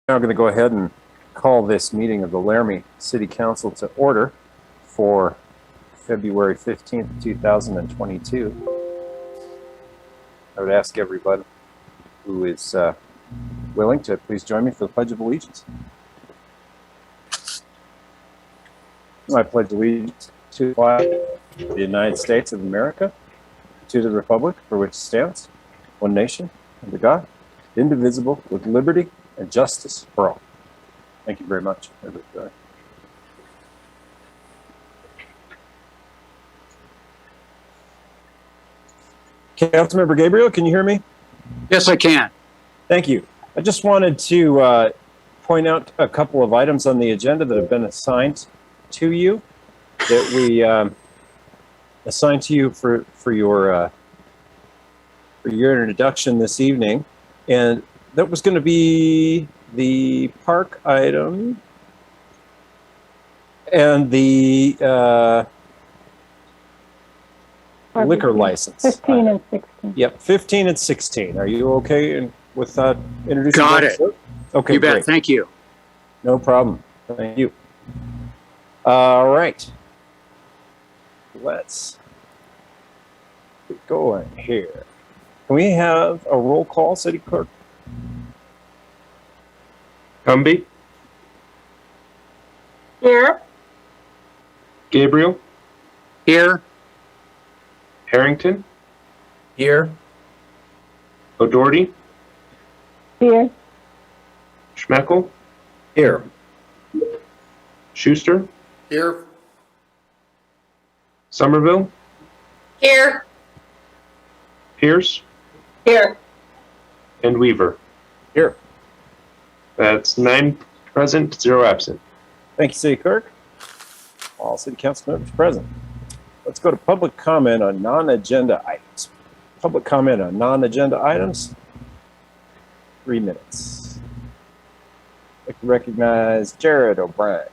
Now I'm going to go ahead and call this meeting of the Laramie City Council to order for February 15th, 2022. I would ask everybody who is willing to please join me for the Pledge of Allegiance. I pledge allegiance to the flag of the United States of America, to the republic for which it stands, one nation, under God, indivisible, with liberty and justice for all. Thank you very much, everybody. Councilmember Gabriel, can you hear me? Yes, I can. Thank you. I just wanted to point out a couple of items on the agenda that have been assigned to you, that we assigned to you for your introduction this evening, and that was going to be the park item and the liquor license. 15 and 16. Yep, 15 and 16. Are you okay with introducing? Got it. Okay, you bet. great. Thank you. No problem. Thank you. All right. Let's get going here. Can we have a roll call, City Clerk? Gumby, Here. Gabriel, Here. Harrington, Here. O'Doherty, Here. Schmeckel, Here. Schuster, Here. Somerville, Here. Pierce, Here. and Weaver. Here. That's 9 present, 0 absent. Thank you, City Clerk. All City Council members present. Let's go to public comment on non-agenda items. Public comment on non-agenda items. 3 minutes. I'd like to recognize Jared O'Brien.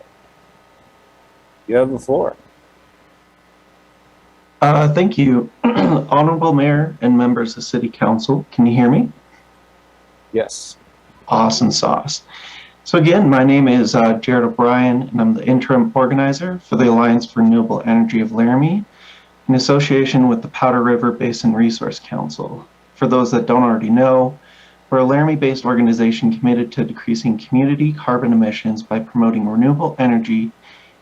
You have the floor. Thank you. Honorable Mayor and members of City Council, can you hear me? Yes. Awesome sauce. So again, my name is Jared O'Brien, and I'm the interim organizer for the Alliance for Renewable Energy of Laramie, in association with the Powder River Basin Resource Council. For those that don't already know, we're a Laramie-based organization committed to decreasing community carbon emissions by promoting renewable energy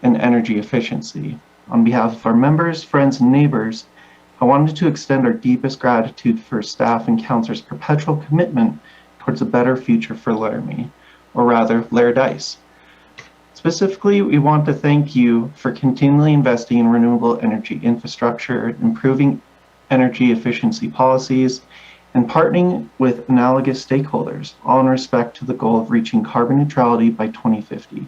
and energy efficiency. On behalf of our members, friends, and neighbors, I wanted to extend our deepest gratitude for staff and councilors' perpetual commitment towards a better future for Laramie, or rather, Laradice. Specifically, we want to thank you for continually investing in renewable energy infrastructure, improving energy efficiency policies, and partnering with analogous stakeholders, all in respect to the goal of reaching carbon neutrality by 2050.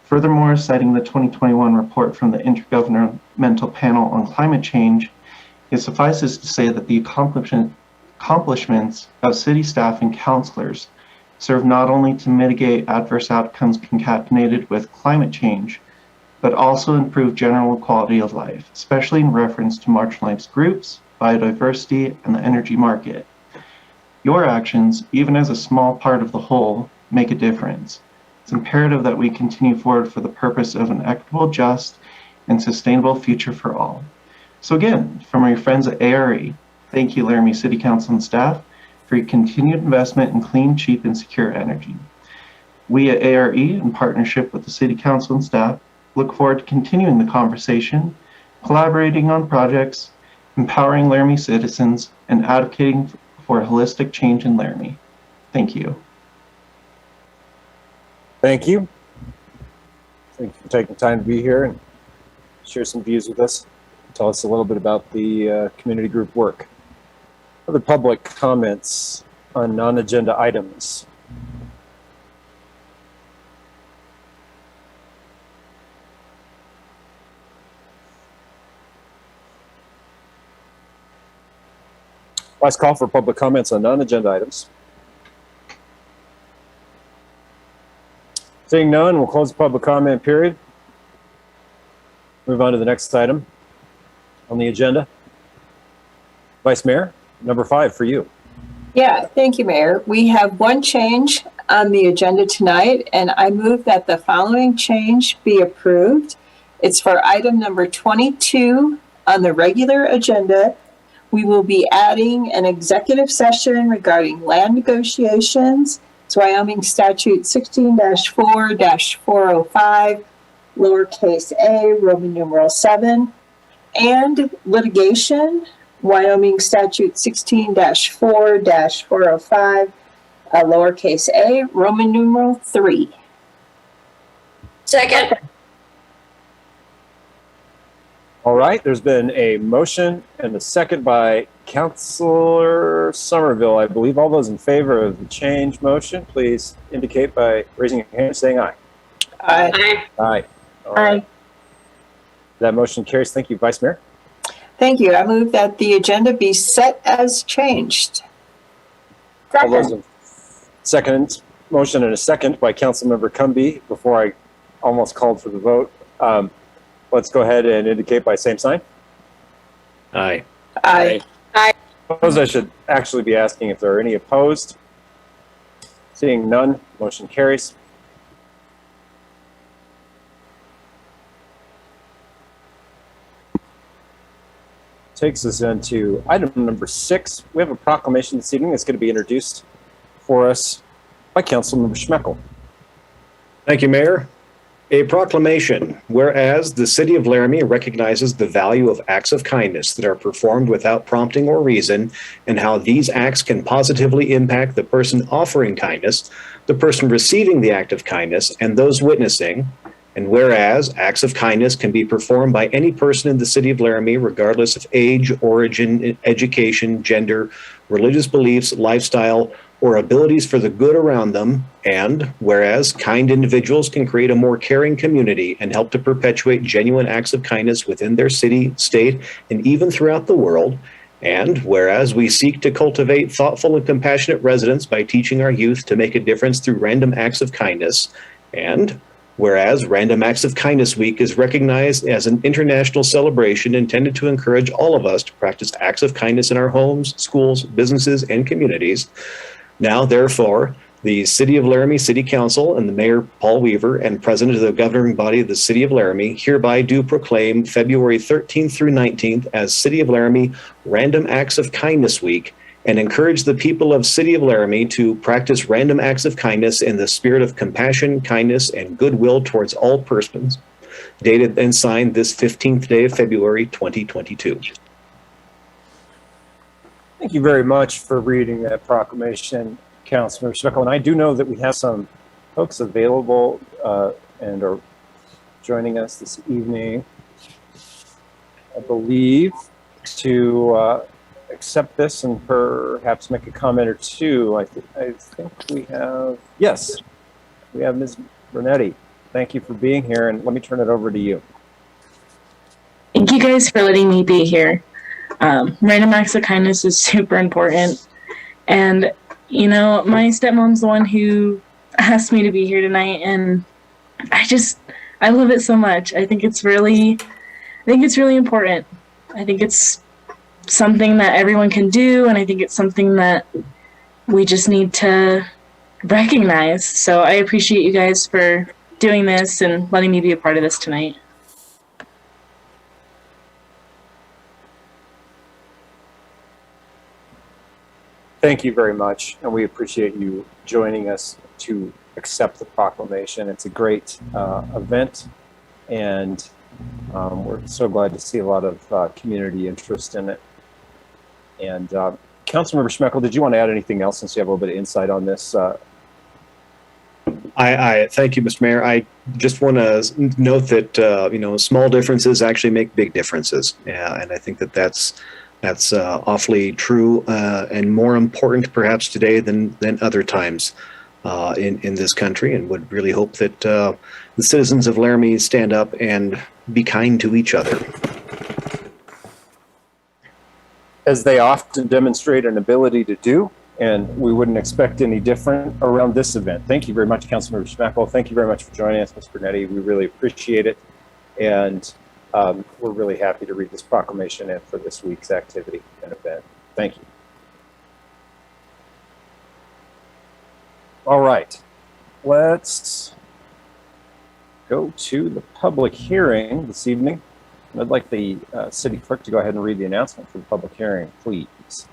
Furthermore, citing the 2021 report from the Intergovernmental Panel on Climate Change, it suffices to say that the accomplishments of city staff and councilors serve not only to mitigate adverse outcomes concatenated with climate change, but also improve general quality of life, especially in reference to marginalized groups, biodiversity, and the energy market. Your actions, even as a small part of the whole, make a difference. It's imperative that we continue forward for the purpose of an equitable, just, and sustainable future for all. So again, from our friends at ARE, thank you, Laramie City Council and staff, for your continued investment in clean, cheap, and secure energy. We at ARE, in partnership with the City Council and staff, look forward to continuing the conversation, collaborating on projects, empowering Laramie citizens, and advocating for a holistic change in Laramie. Thank you. Thank you. Thank you for taking time to be here and share some views with us. Tell us a little bit about the community group work. Other public comments on non-agenda items. Last call for public comments on non-agenda items. Seeing none, we'll close the public comment period. Move on to the next item on the agenda. Vice Mayor, number 5 for you. Yeah, thank you, Mayor. We have one change on the agenda tonight, and I move that the following change be approved. It's for item number 22 on the regular agenda. We will be adding an executive session regarding land negotiations. It's Wyoming Statute 16-4-405, lowercase a, Roman numeral 7, and litigation, Wyoming Statute 16-4-405, lowercase a, Roman numeral 3. Second. All right, there's been a motion and a second by Councilor Somerville. I believe all those in favor of the change motion, please indicate by raising your hand and saying aye. Aye. Aye. All right. That motion carries. Thank you, Vice Mayor. Thank you. I move that the agenda be set as changed. All those in second motion and a second by Councilmember Cumby. Before I almost called for the vote, let's go ahead and indicate by same sign. Aye. Aye. I suppose I should actually be asking if there are any opposed. Seeing none, motion carries. Takes us into item number 6. We have a proclamation this evening that's going to be introduced for us by Councilmember Schmeckel. Thank you, Mayor. A proclamation, whereas the City of Laramie recognizes the value of acts of kindness that are performed without prompting or reason, and how these acts can positively impact the person offering kindness, the person receiving the act of kindness, and those witnessing. And whereas acts of kindness can be performed by any person in the City of Laramie, regardless of age, origin, education, gender, religious beliefs, lifestyle, or abilities for the good around them. And whereas kind individuals can create a more caring community and help to perpetuate genuine acts of kindness within their city, state, and even throughout the world. And whereas we seek to cultivate thoughtful and compassionate residents by teaching our youth to make a difference through random acts of kindness. And whereas Random Acts of Kindness Week is recognized as an international celebration intended to encourage all of us to practice acts of kindness in our homes, schools, businesses, and communities. Now, therefore, the City of Laramie City Council and the Mayor Paul Weaver and President of the governing body of the City of Laramie hereby do proclaim February 13th through 19th as City of Laramie Random Acts of Kindness Week, and encourage the people of City of Laramie to practice random acts of kindness in the spirit of compassion, kindness, and goodwill towards all persons. Dated and signed this 15th day of February, 2022. Thank you very much for reading that proclamation, Councilmember Schmeckel. And I do know that we have some folks available and are joining us this evening, I believe, to accept this and perhaps make a comment or two. I think we have, yes, we have Ms. Brunetti. Thank you for being here, and let me turn it over to you. Thank you guys for letting me be here. Random acts of kindness is super important. And, you know, my stepmom's the one who asked me to be here tonight, and I love it so much. I think it's really important. I think it's something that everyone can do, and I think it's something that we just need to recognize. So I appreciate you guys for doing this and letting me be a part of this tonight. Thank you very much, and we appreciate you joining us to accept the proclamation. It's a great event, and we're so glad to see a lot of community interest in it. And Councilmember Schmeckel, did you want to add anything else since you have a little bit of insight on this? I thank you, Mr. Mayor. I just want to note that small differences actually make big differences, and I think that's awfully true and more important perhaps today than other times in this country, and would really hope that the citizens of Laramie stand up and be kind to each other. As they often demonstrate an ability to do, and we wouldn't expect any different around this event. Thank you very much, Councilmember Schmeckel. Thank you very much for joining us, Ms. Brunetti. We really appreciate it, and we're really happy to read this proclamation and for this week's activity and event. Thank you. All right, let's go to the public hearing this evening. I'd like the city clerk to go ahead and read the announcement for the public hearing, please.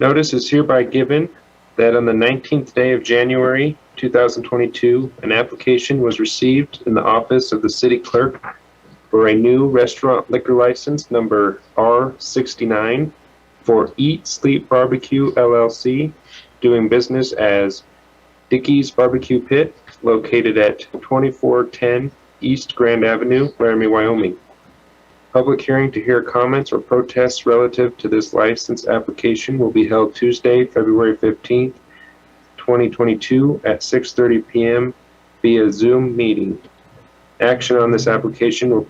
Notice is hereby given that on the 19th day of January 2022, an application was received in the office of the city clerk for a new restaurant liquor license number R69 for Eat Sleep Barbecue LLC, doing business as Dickey's Barbecue Pit, located at 2410 East Grand Avenue, Laramie, Wyoming. Public hearing to hear comments or protests relative to this license application will be held Tuesday, February 15th, 2022 at 6:30 p.m. via Zoom meeting. Action on this application will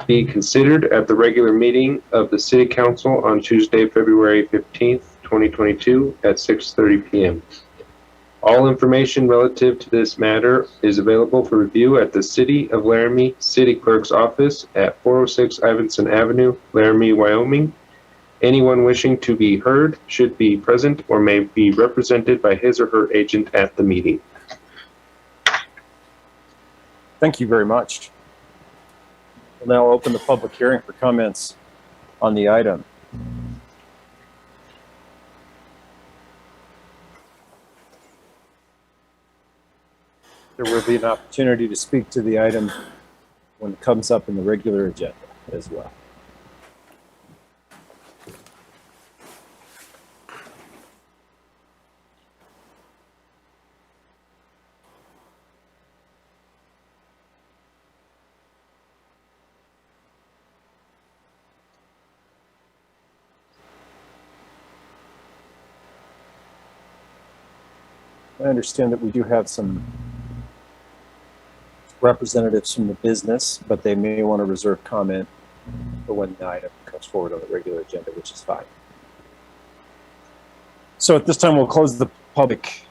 be considered at the regular meeting of the City Council on Tuesday, February 15th, 2022 at 6:30 p.m. All information relative to this matter is available for review at the City of Laramie City Clerk's office at 406 Ivinson Avenue, Laramie, Wyoming. Anyone wishing to be heard should be present or may be represented by his or her agent at the meeting. Thank you very much. We'll now open the public hearing for comments on the item. There will be an opportunity to speak to the item when it comes up in the regular agenda as well. I understand that we do have some representatives from the business, but they may want to reserve comment for when the item comes forward on the regular agenda, which is fine. So at this time, we'll close the public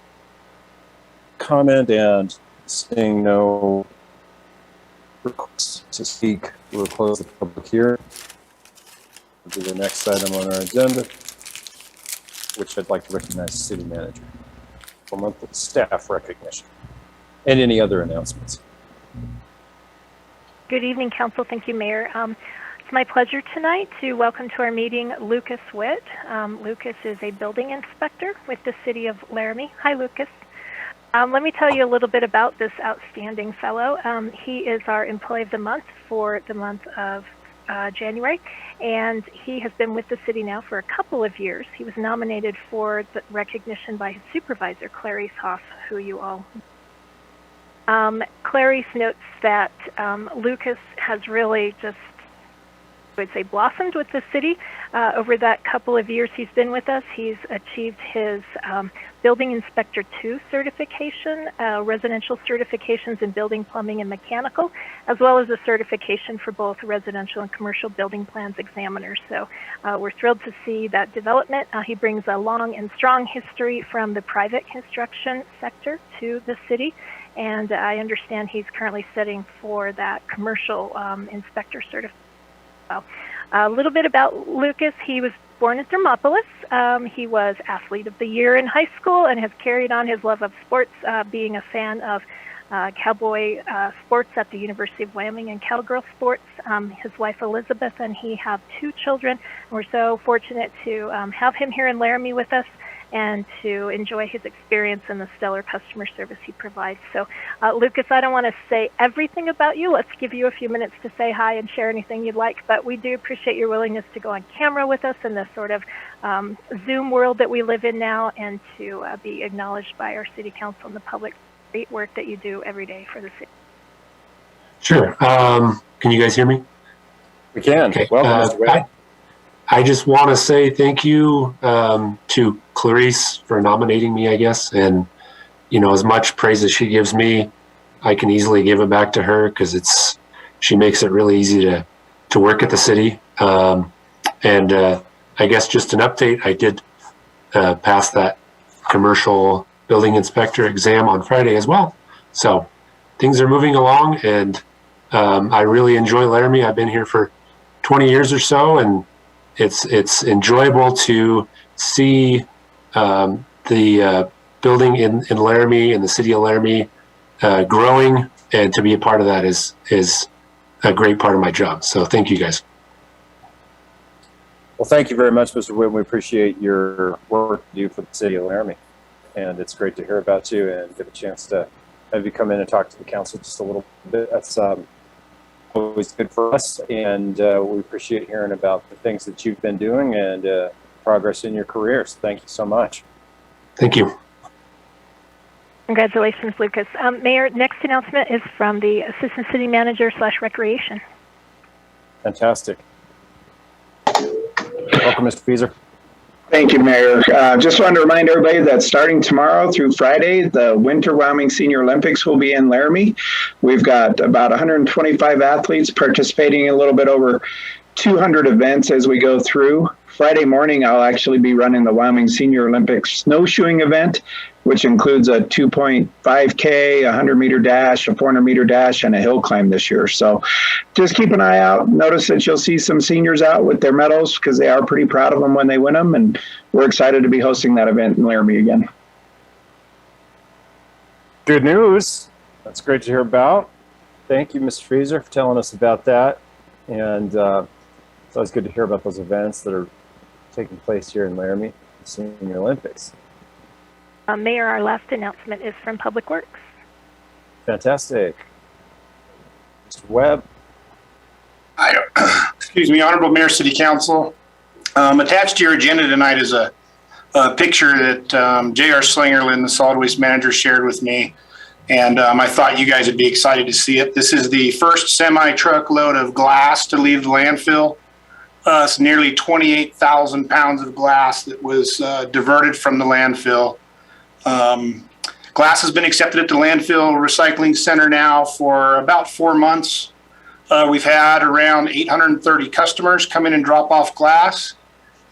comment, and seeing no requests to speak, we'll close the public hearing. We'll do the next item on our agenda, which I'd like to recognize the city manager for monthly staff recognition and any other announcements. Good evening, Council. Thank you, Mayor. It's my pleasure tonight to welcome to our meeting Lucas Witt. Lucas is a building inspector with the City of Laramie. Hi, Lucas. Let me tell you a little bit about this outstanding fellow. He is our Employee of the Month for the month of January, and he has been with the city now for a couple of years. He was nominated for the recognition by his supervisor, Clarice Hoff, who you all Clarice notes that Lucas has really just, I would say, blossomed with the city over that couple of years he's been with us. He's achieved his Building Inspector 2 certification, residential certifications in building, plumbing, and mechanical, as well as a certification for both residential and commercial building plans examiners. So we're thrilled to see that development. He brings a long and strong history from the private construction sector to the city. And I understand he's currently studying for that commercial inspector certification. A little bit about Lucas. He was born in Thermopolis. He was Athlete of the Year in high school and has carried on his love of sports, being a fan of cowboy sports at the University of Wyoming and cowgirl sports. His wife Elizabeth and he have 2 children. And we're so fortunate to have him here in Laramie with us and to enjoy his experience and the stellar customer service he provides. So, Lucas, I don't want to say everything about you. Let's give you a few minutes to say hi and share anything you'd like, but we do appreciate your willingness to go on camera with us in this sort of Zoom world that we live in now, and to be acknowledged by our City Council and the public. Great work that you do every day for the city. Sure. Can you guys hear me? We can. Okay. Welcome, Mr. Witt. I just want to say thank you to Clarice for nominating me, I guess. And, you know, as much praise as she gives me, I can easily give it back to her, because she makes it really easy to work at the city. And I guess just an update, I did pass that commercial building inspector exam on Friday as well. So things are moving along, and I really enjoy Laramie. I've been here for 20 years or so, and it's enjoyable to see the the building in Laramie and the city of Laramie growing, and to be a part of that is a great part of my job. So thank you guys. Well, thank you very much, Mr. Wynn. We appreciate your work you do for the city of Laramie. And it's great to hear about you and get a chance to have you come in and talk to the council just a little bit. That's always good for us. And we appreciate hearing about the things that you've been doing and progress in your career. So thank you so much. Thank you. Congratulations, Lucas. Mayor, next announcement is from the Assistant City Manager / Recreation. Fantastic. Welcome, Mr. Fieser. Thank you, Mayor. Just wanted to remind everybody that starting tomorrow through Friday, the Winter Wyoming Senior Olympics will be in Laramie. We've got about 125 athletes participating in a little bit over 200 events as we go through. Friday morning, I'll actually be running the Wyoming Senior Olympics snowshoeing event, which includes a 2.5K, a 100-meter dash, a 400-meter dash, and a hill climb this year. So just keep an eye out. Notice that you'll see some seniors out with their medals because they are pretty proud of them when they win them, and we're excited to be hosting that event in Laramie again. Good news. That's great to hear about. Thank you, Mr. Fieser, for telling us about that. And it's always good to hear about those events that are taking place here in Laramie, the Senior Olympics. Mayor, our last announcement is from Public Works. Fantastic. Mr. Webb. Excuse me, Honorable Mayor, City Council. Attached to your agenda tonight is a picture that J.R. Slingerland, the solid waste manager, shared with me. And I thought you guys would be excited to see it. This is the first semi-truck load of glass to leave the landfill. It's nearly 28,000 pounds of glass that was diverted from the landfill. Glass has been accepted at the landfill recycling center now for about 4 months. We've had around 830 customers come in and drop off glass.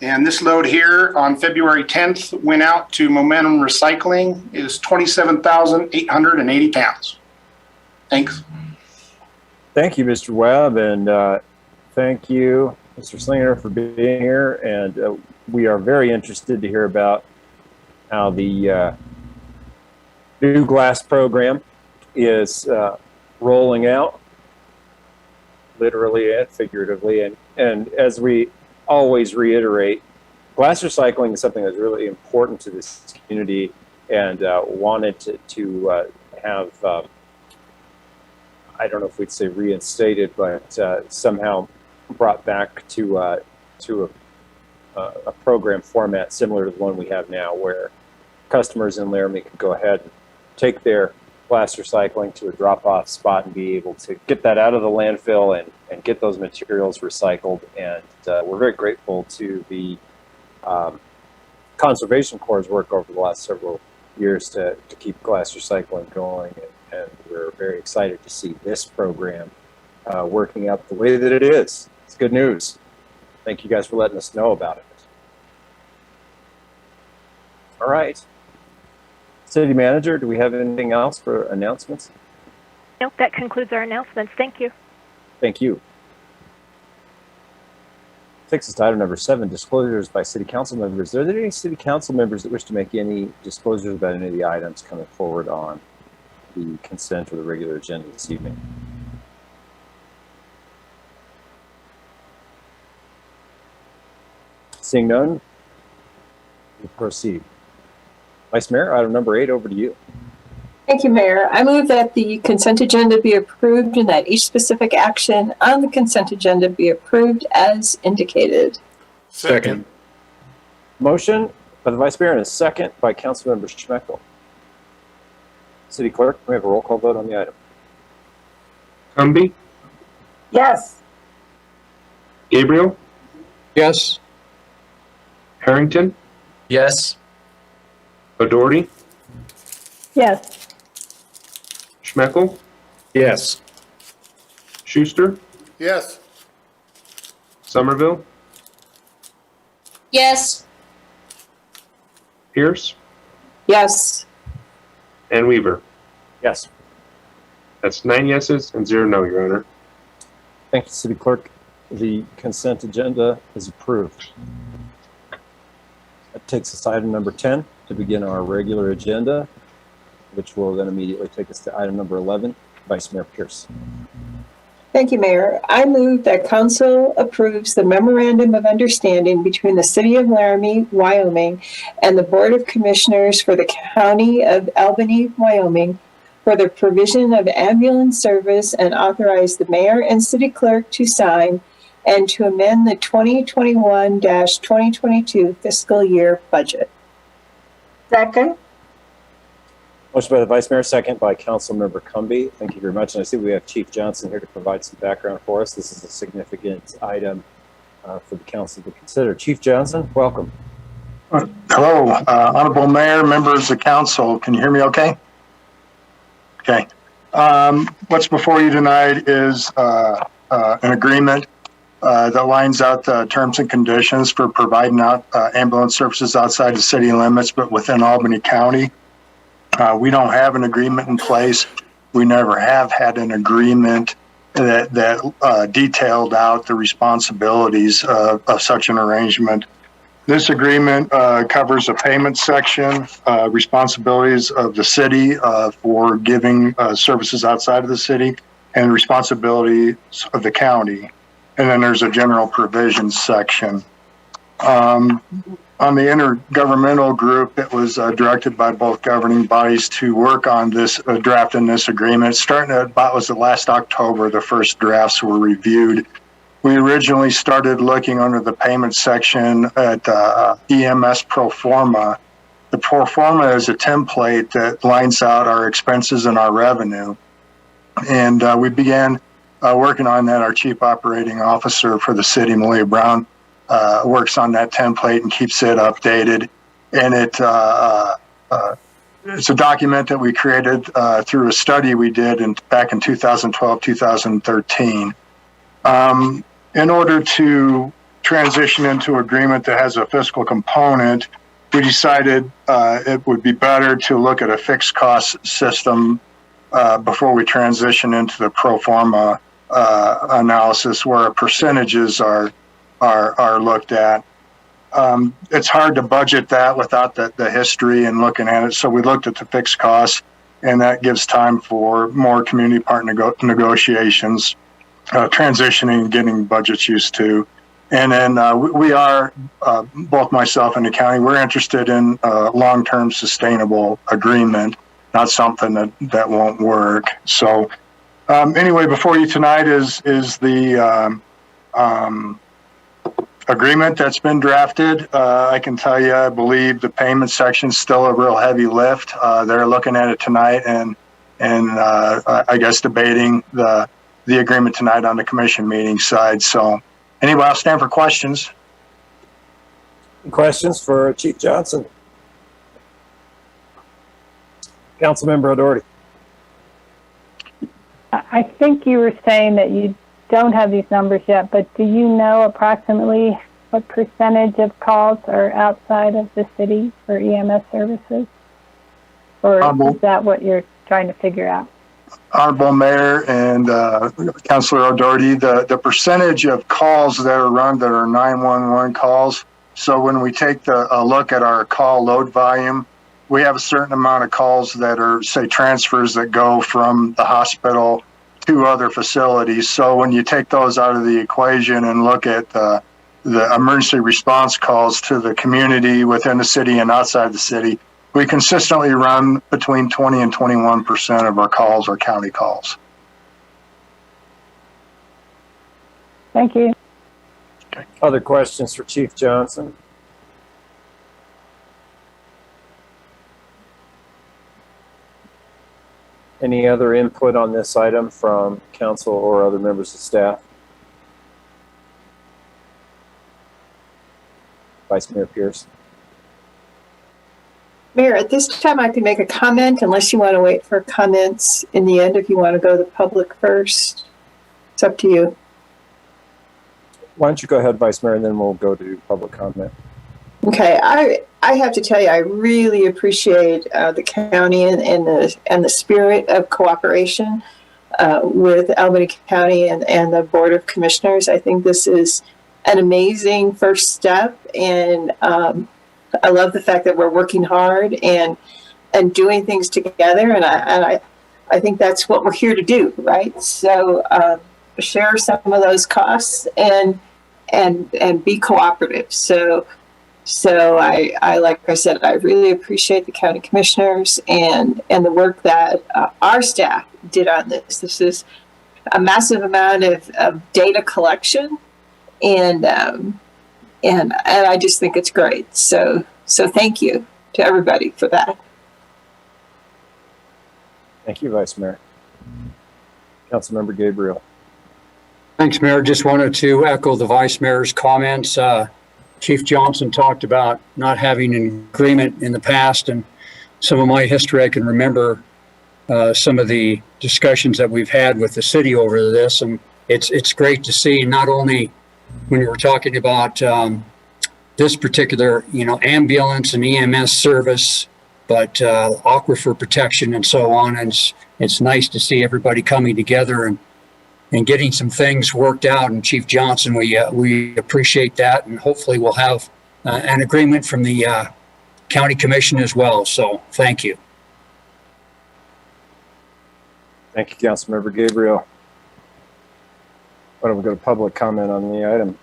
And this load here on February 10th went out to Momentum Recycling is 27,880 pounds. Thanks. Thank you, Mr. Webb, and thank you, Mr. Slinger, for being here. And we are very interested to hear about how the new glass program is rolling out, literally and figuratively. And as we always reiterate, glass recycling is something that's really important to this community, and wanted to have, I don't know if we'd say reinstated, but somehow brought back to a program format similar to the one we have now, where customers in Laramie can go ahead and take their glass recycling to a drop-off spot and be able to get that out of the landfill and get those materials recycled. And we're very grateful to the Conservation Corps' work over the last several years to keep glass recycling going. And we're very excited to see this program working out the way that it is. It's good news. Thank you guys for letting us know about it. All right. City Manager, do we have anything else for announcements? Nope, that concludes our announcements. Thank you. Thank you. Takes us to item number 7, disclosures by city council members. Are there any city council members that wish to make any disclosures about any of the items coming forward on the consent or the regular agenda this evening? Seeing none, we'll proceed. Vice Mayor, item number 8, over to you. Thank you, Mayor. I move that the consent agenda be approved and that each specific action on the consent agenda be approved as indicated. Second. Motion by the Vice Mayor and a second by Councilmember Schmeckel. City Clerk, we have a roll call vote on the item. Cumby, Yes. Gabriel, Yes. Harrington, Yes. O'Doherty, Yes. Schmeckel, Yes. Schuster, Yes. Somerville, Yes. Pierce, Yes. and Weaver. Yes. That's 9 yeses and 0 no, Your Honor. Thank you, City Clerk. The consent agenda is approved. That takes us to item number 10 to begin our regular agenda, which will then immediately take us to item number 11. Vice Mayor Pierce. Thank you, Mayor. I move that council approves the memorandum of understanding between the City of Laramie, Wyoming, and the Board of Commissioners for the County of Albany, Wyoming, for the provision of ambulance service, and authorize the mayor and city clerk to sign and to amend the 2021-2022 fiscal year budget. Second. Motion by the Vice Mayor, second by Councilmember Cumby. Thank you very much. And I see we have Chief Johnson here to provide some background for us. This is a significant item for the council to consider. Chief Johnson, welcome. Hello, Honorable Mayor, members of council. Can you hear me okay? Okay. What's before you tonight is an agreement that lines out the terms and conditions for providing out ambulance services outside the city limits, but within Albany County. We don't have an agreement in place. We never have had an agreement that detailed out the responsibilities of such an arrangement. This agreement covers a payment section, responsibilities of the city for giving services outside of the city, and responsibilities of the county. And then there's a general provisions section. On the intergovernmental group, it was directed by both governing bodies to work on this draft in this agreement. Starting at about was the last October, the first drafts were reviewed. We originally started looking under the payment section at EMS pro forma. The pro forma is a template that lines out our expenses and our revenue. And we began working on that. Our chief operating officer for the city, Malia Brown, works on that template and keeps it updated. And it's a document that we created through a study we did back in 2012, 2013. In order to transition into agreement that has a fiscal component, we decided it would be better to look at a fixed cost system before we transition into the pro forma analysis where percentages are looked at. It's hard to budget that without the history and looking at it. So we looked at the fixed costs, and that gives time for more community partner negotiations, transitioning, and getting budgets used to. And then we are, both myself and the county, we're interested in a long-term sustainable agreement, not something that won't work. So anyway, before you tonight is the agreement that's been drafted. I can tell you, I believe the payment section is still a real heavy lift. They're looking at it tonight and I guess debating the agreement tonight on the commission meeting side. So anyway, I'll stand for questions. Questions for Chief Johnson? Councilmember O'Doherty. I think you were saying that you don't have these numbers yet, but do you know approximately what percentage of calls are outside of the city for EMS services? Or is that what you're trying to figure out? Honorable Mayor and Councilor O'Doherty, the percentage of calls that are run that are 911 calls. So when we take a look at our call load volume, we have a certain amount of calls that are, say, transfers that go from the hospital to other facilities. So when you take those out of the equation and look at the emergency response calls to the community within the city and outside the city, we consistently run between 20 and 21% of our calls are county calls. Thank you. Okay. Other questions for Chief Johnson? Any other input on this item from council or other members of staff? Vice Mayor Pierce. Mayor, at this time I can make a comment unless you want to wait for comments in the end, if you want to go to the public first. It's up to you. Why don't you go ahead, Vice Mayor, and then we'll go to public comment. Okay, I have to tell you, I really appreciate the county and the spirit of cooperation with Albany County and the Board of Commissioners. I think this is an amazing first step in I love the fact that we're working hard and doing things together. And I think that's what we're here to do, right? So share some of those costs and be cooperative. So I like I said, I really appreciate the county commissioners and the work that our staff did on this. This is a massive amount of data collection, and I just think it's great. So thank you to everybody for that. Thank you, Vice Mayor. Councilmember Gabriel. Thanks, Mayor. Just wanted to echo the Vice Mayor's comments. Chief Johnson talked about not having an agreement in the past, and some of my history, I can remember some of the discussions that we've had with the city over this, and it's great to see not only when you were talking about this particular, ambulance and EMS service, but aquifer protection and so on. And it's nice to see everybody coming together and getting some things worked out. And Chief Johnson, we appreciate that, and hopefully we'll have an agreement from the county commission as well. So thank you. Thank you, Councilmember Gabriel. Why don't we go to public comment on the item?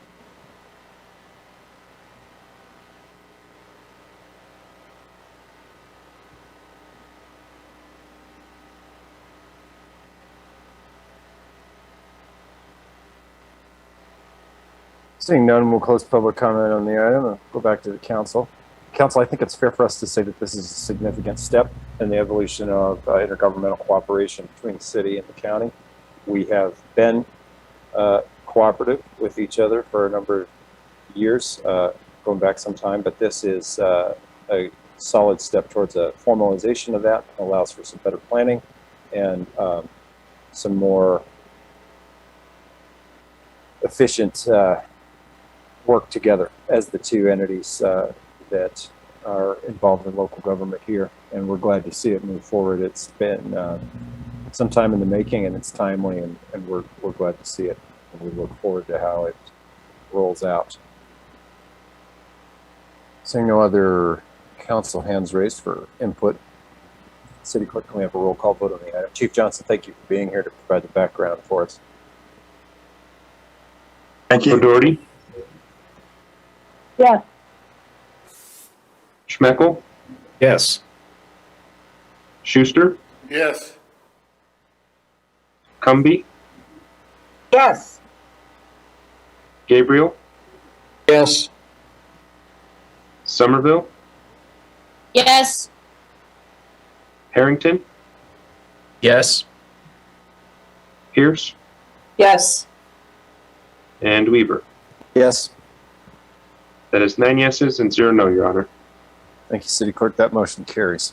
Seeing none, we'll close public comment on the item and go back to the council. Council, I think it's fair for us to say that this is a significant step in the evolution of intergovernmental cooperation between the city and the county. We have been cooperative with each other for a number of years, going back some time, but this is a solid step towards a formalization of that. It allows for some better planning and some more efficient work together as the two entities that are involved in local government here, and we're glad to see it move forward. It's been some time in the making, and it's timely, and we're glad to see it, and we look forward to how it rolls out. Seeing no other council hands raised for input, City Clerk, can we have a roll call vote on the item? Chief Johnson, thank you for being here to provide the background for us. Thank you. Doherty, Yes. Schmeckel, Yes. Schuster, Yes. Cumby, Yes. Gabriel, Yes. Somerville, Yes. Harrington, Yes. Pierce, Yes. and Weaver. Yes. That is 9 yeses and 0 no, Your Honor. Thank you, City Clerk. That motion carries.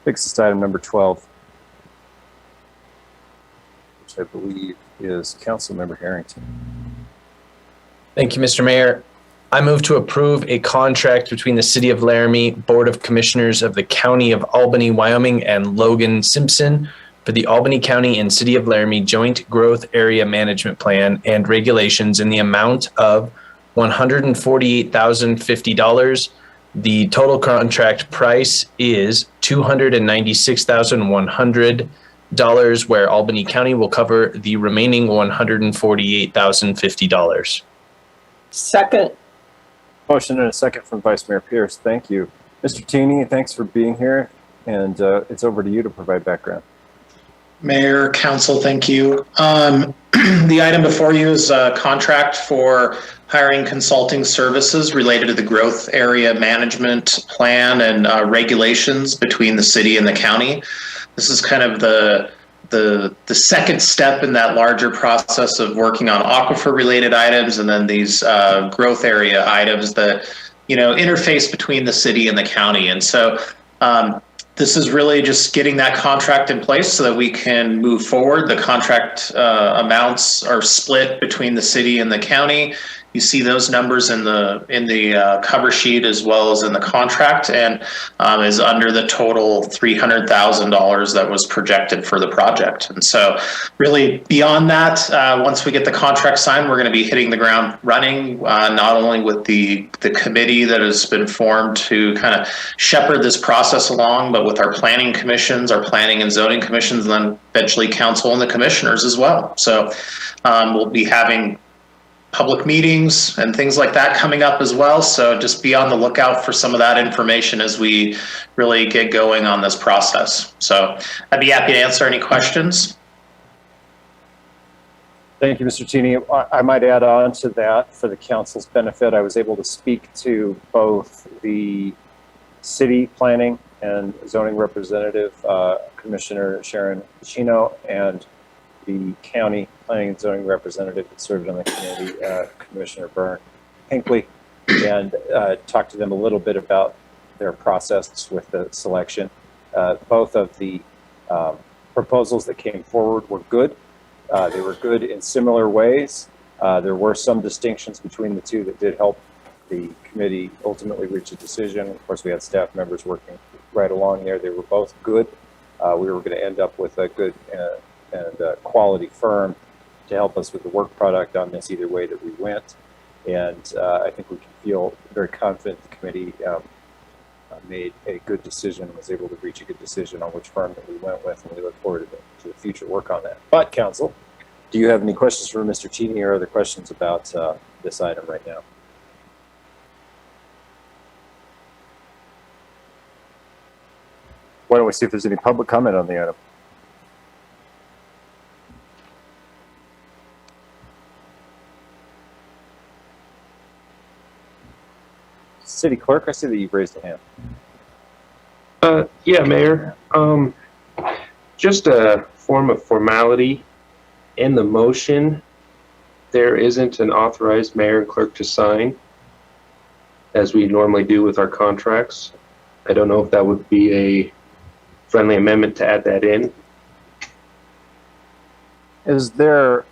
Takes us to item number 12, which I believe is Councilmember Harrington. Thank you, Mr. Mayor. I move to approve a contract between the City of Laramie Board of Commissioners of the County of Albany, Wyoming, and Logan Simpson for the Albany County and City of Laramie Joint Growth Area Management Plan and Regulations in the amount of $148,050. The total contract price is $296,100, where Albany County will cover the remaining $148,050. Second. Motion and a second from Vice Mayor Pierce. Thank you. Mr. Tini, thanks for being here, and it's over to you to provide background. Mayor, Council, thank you. The item before you is a contract for hiring consulting services related to the growth area management plan and regulations between the city and the county. This is kind of the second step in that larger process of working on aquifer related items, and then these growth area items that interface between the city and the county. And so this is really just getting that contract in place so that we can move forward. The contract amounts are split between the city and the county, You see those numbers in the cover sheet as well as in the contract, and is under the total $300,000 that was projected for the project. And so really beyond that, once we get the contract signed, we're going to be hitting the ground running, not only with the committee that has been formed to kind of shepherd this process along, but with our planning commissions, our planning and zoning commissions, and then eventually council and the commissioners as well. So we'll be having public meetings and things like that coming up as well. So just be on the lookout for some of that information as we really get going on this process. So I'd be happy to answer any questions. Thank you, Mr. Tini. I might add on to that for the council's benefit. I was able to speak to both the city planning and zoning representative, Commissioner Sharon Chino, and the county planning and zoning representative that served on the committee, Commissioner Byrne Hinckley, and talked to them a little bit about their process with the selection. Both of the proposals that came forward were good. They were good in similar ways. There were some distinctions between the two that did help the committee ultimately reach a decision. Of course, we had staff members working right along there. They were both good. We were going to end up with a good and quality firm to help us with the work product on this either way that we went. And I think we can feel very confident the committee made a good decision, was able to reach a good decision on which firm that we went with, and we look forward to the future work on that. But council, do you have any questions for Mr. Cheney or other questions about this item right now? Why don't we see if there's any public comment on the item? City Clerk, I see that you've raised a hand. Yeah, Mayor. Just a form of formality. In the motion, there isn't an authorized mayor and clerk to sign, as we normally do with our contracts. I don't know if that would be a friendly amendment to add that in. Is there,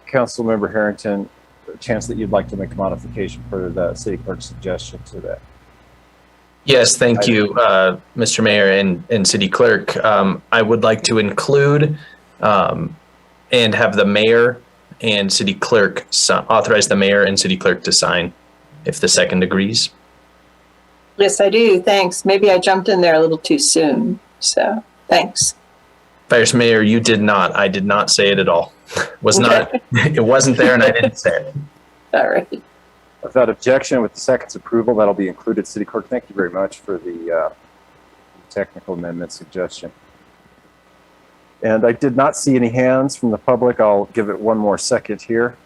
Councilmember Harrington, a chance that you'd like to make a modification for the city clerk's suggestion to that? Yes, thank you, Mr. Mayor and City Clerk. I would like to include and have the mayor and city clerk authorize the mayor and city clerk to sign, if the second agrees. Yes, I do. Thanks. Maybe I jumped in there a little too soon. So thanks. Vice Mayor, you did not. I did not say it at all. It wasn't there and I didn't say it. All right. Without objection, with the second's approval, that'll be included. City Clerk, thank you very much for the technical amendment suggestion. And I did not see any hands from the public. I'll give it one more second here.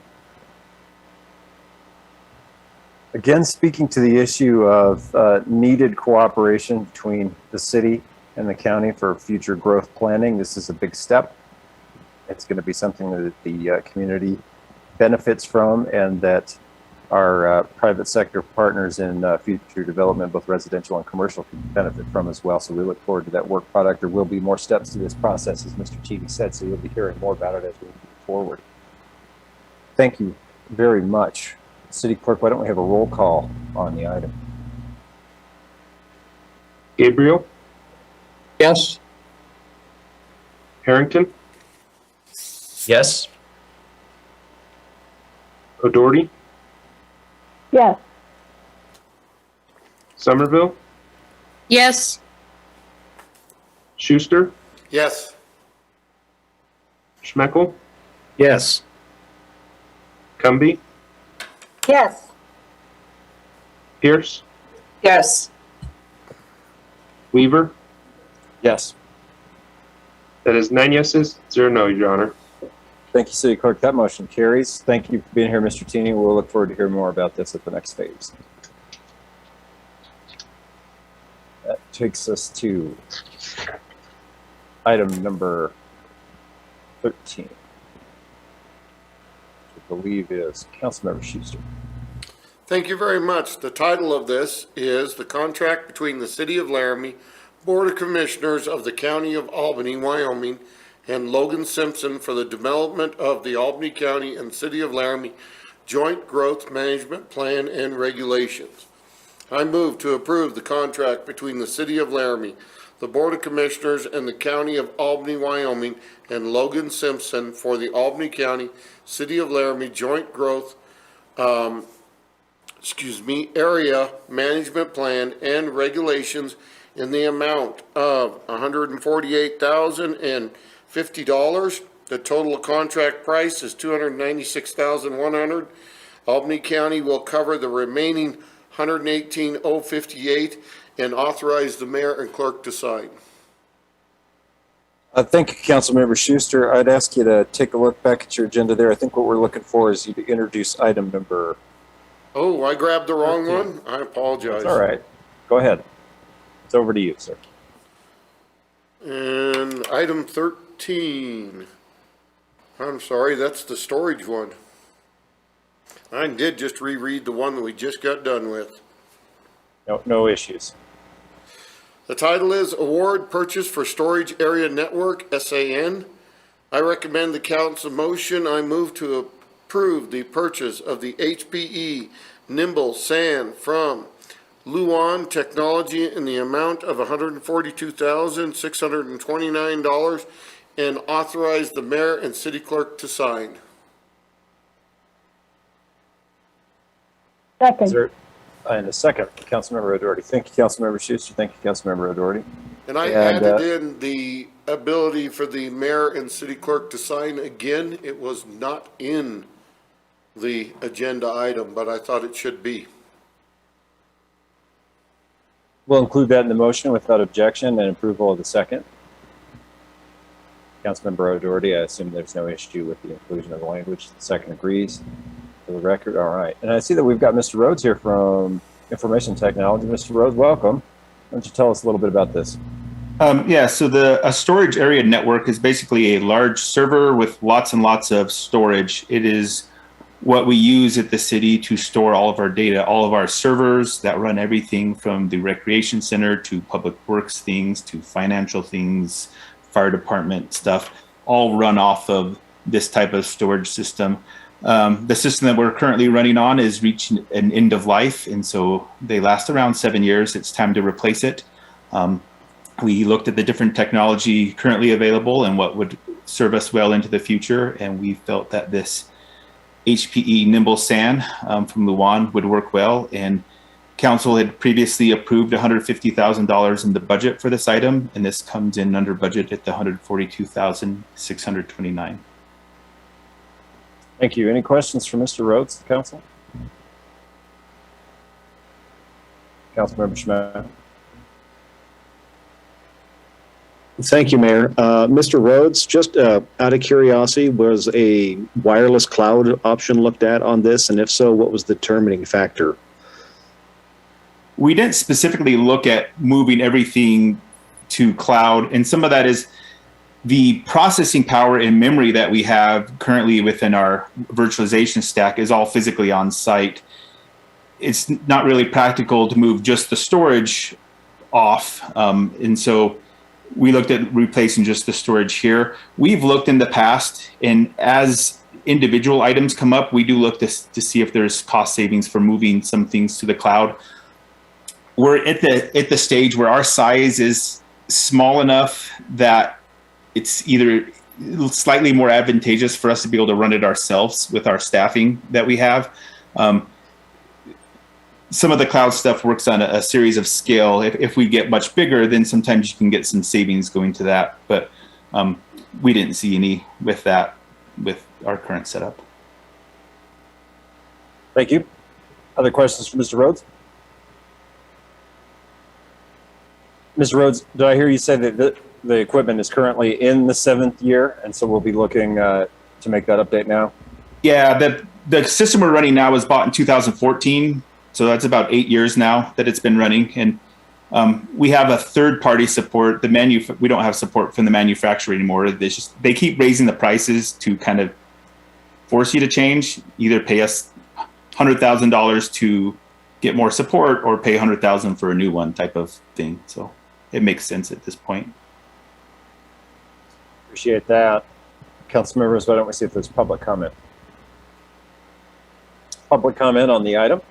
Again, speaking to the issue of needed cooperation between the city and the county for future growth planning, this is a big step. It's going to be something that the community benefits from, and that our private sector partners in future development, both residential and commercial, can benefit from as well. So we look forward to that work product. There will be more steps to this process, as Mr. Cheney said, so you'll be hearing more about it as we move forward. Thank you very much. City Clerk, why don't we have a roll call on the item? Gabriel? Yes. Harrington? Yes. O'Doherty? Yes. Somerville? Yes. Schuster? Yes. Schmeckel? Yes. Cumby? Yes. Pierce? Yes. Weaver? Yes. That is 9 yeses, 0 no, Your Honor. Thank you, City Clerk. That motion carries. Thank you for being here, Mr. Cheney. We'll look forward to hearing more about this at the next phase. That takes us to item number 13, which I believe is Councilmember Schuster. Thank you very much. The title of this is the contract between the City of Laramie Board of Commissioners of the County of Albany, Wyoming, and Logan Simpson for the development of the Albany County and City of Laramie Joint Growth Management Plan and Regulations. I move to approve the contract between the City of Laramie, the Board of Commissioners, and the County of Albany, Wyoming, and Logan Simpson for the Albany County, City of Laramie Joint Growth Area Management Plan and Regulations in the amount of $148,050. The total contract price is $296,100. Albany County will cover the remaining $118,058 and authorize the mayor and clerk to sign. Thank you, Councilmember Schuster. I'd ask you to take a look back at your agenda there. I think what we're looking for is you to introduce item number. Oh, I grabbed the wrong one? I apologize. That's all right. Go ahead. It's over to you, sir. And item 13. I'm sorry, that's the storage one. I did just reread the one that we just got done with. No issues. The title is Award Purchase for Storage Area Network, SAN. I recommend the council motion. I move to approve the purchase of the HPE Nimble SAN from Luan Technology in the amount of $142,629 and authorize the mayor and city clerk to sign. Second. And a second, Councilmember O'Doherty. Thank you, Councilmember Schuster. Thank you, Councilmember O'Doherty. And I added in the ability for the mayor and city clerk to sign again. It was not in the agenda item, but I thought it should be. We'll include that in the motion without objection and approval of the second. Councilmember O'Doherty, I assume there's no issue with the inclusion of the language. The second agrees. For the record, all right. And I see that we've got Mr. Rhodes here from Information Technology. Mr. Rhodes, welcome. Why don't you tell us a little bit about this? Yeah, so a storage area network is basically a large server with lots and lots of storage. It is what we use at the city to store all of our data, all of our servers that run everything from the recreation center to public works things to financial things, fire department stuff, all run off of this type of storage system. The system that we're currently running on is reaching an end of life, and so they last around 7 years. It's time to replace it. We looked at the different technology currently available and what would serve us well into the future, and we felt that this HPE Nimble SAN from Luan would work well, and council had previously approved $150,000 in the budget for this item, and this comes in under budget at the $142,629. Thank you. Any questions for Mr. Rhodes, the council? Councilmember Schmidt. Thank you, Mayor. Mr. Rhodes, just out of curiosity, was a wireless cloud option looked at on this? And if so, what was the determining factor? We didn't specifically look at moving everything to cloud, and some of that is the processing power and memory that we have currently within our virtualization stack is all physically on site. It's not really practical to move just the storage off. And so we looked at replacing just the storage here. We've looked in the past, and as individual items come up, we do look to see if there's cost savings for moving some things to the cloud. We're at the stage where our size is small enough that it's either slightly more advantageous for us to be able to run it ourselves with our staffing that we have. Some of the cloud stuff works on a series of scale. If we get much bigger, then sometimes you can get some savings going to that. But we didn't see any with that with our current setup. Thank you. Other questions for Mr. Rhodes? Mr. Rhodes, did I hear you say that the equipment is currently in the 7th year, and so we'll be looking to make that update now? Yeah, the system we're running now was bought in 2014, so that's about 8 years now that it's been running. And we have a third-party support. We don't have support from the manufacturer anymore. They keep raising the prices to kind of force you to change. Either pay us $100,000 to get more support, or pay $100,000 for a new one type of thing. So it makes sense at this point. Appreciate that. Council members, why don't we see if there's public comment? Public comment on the item?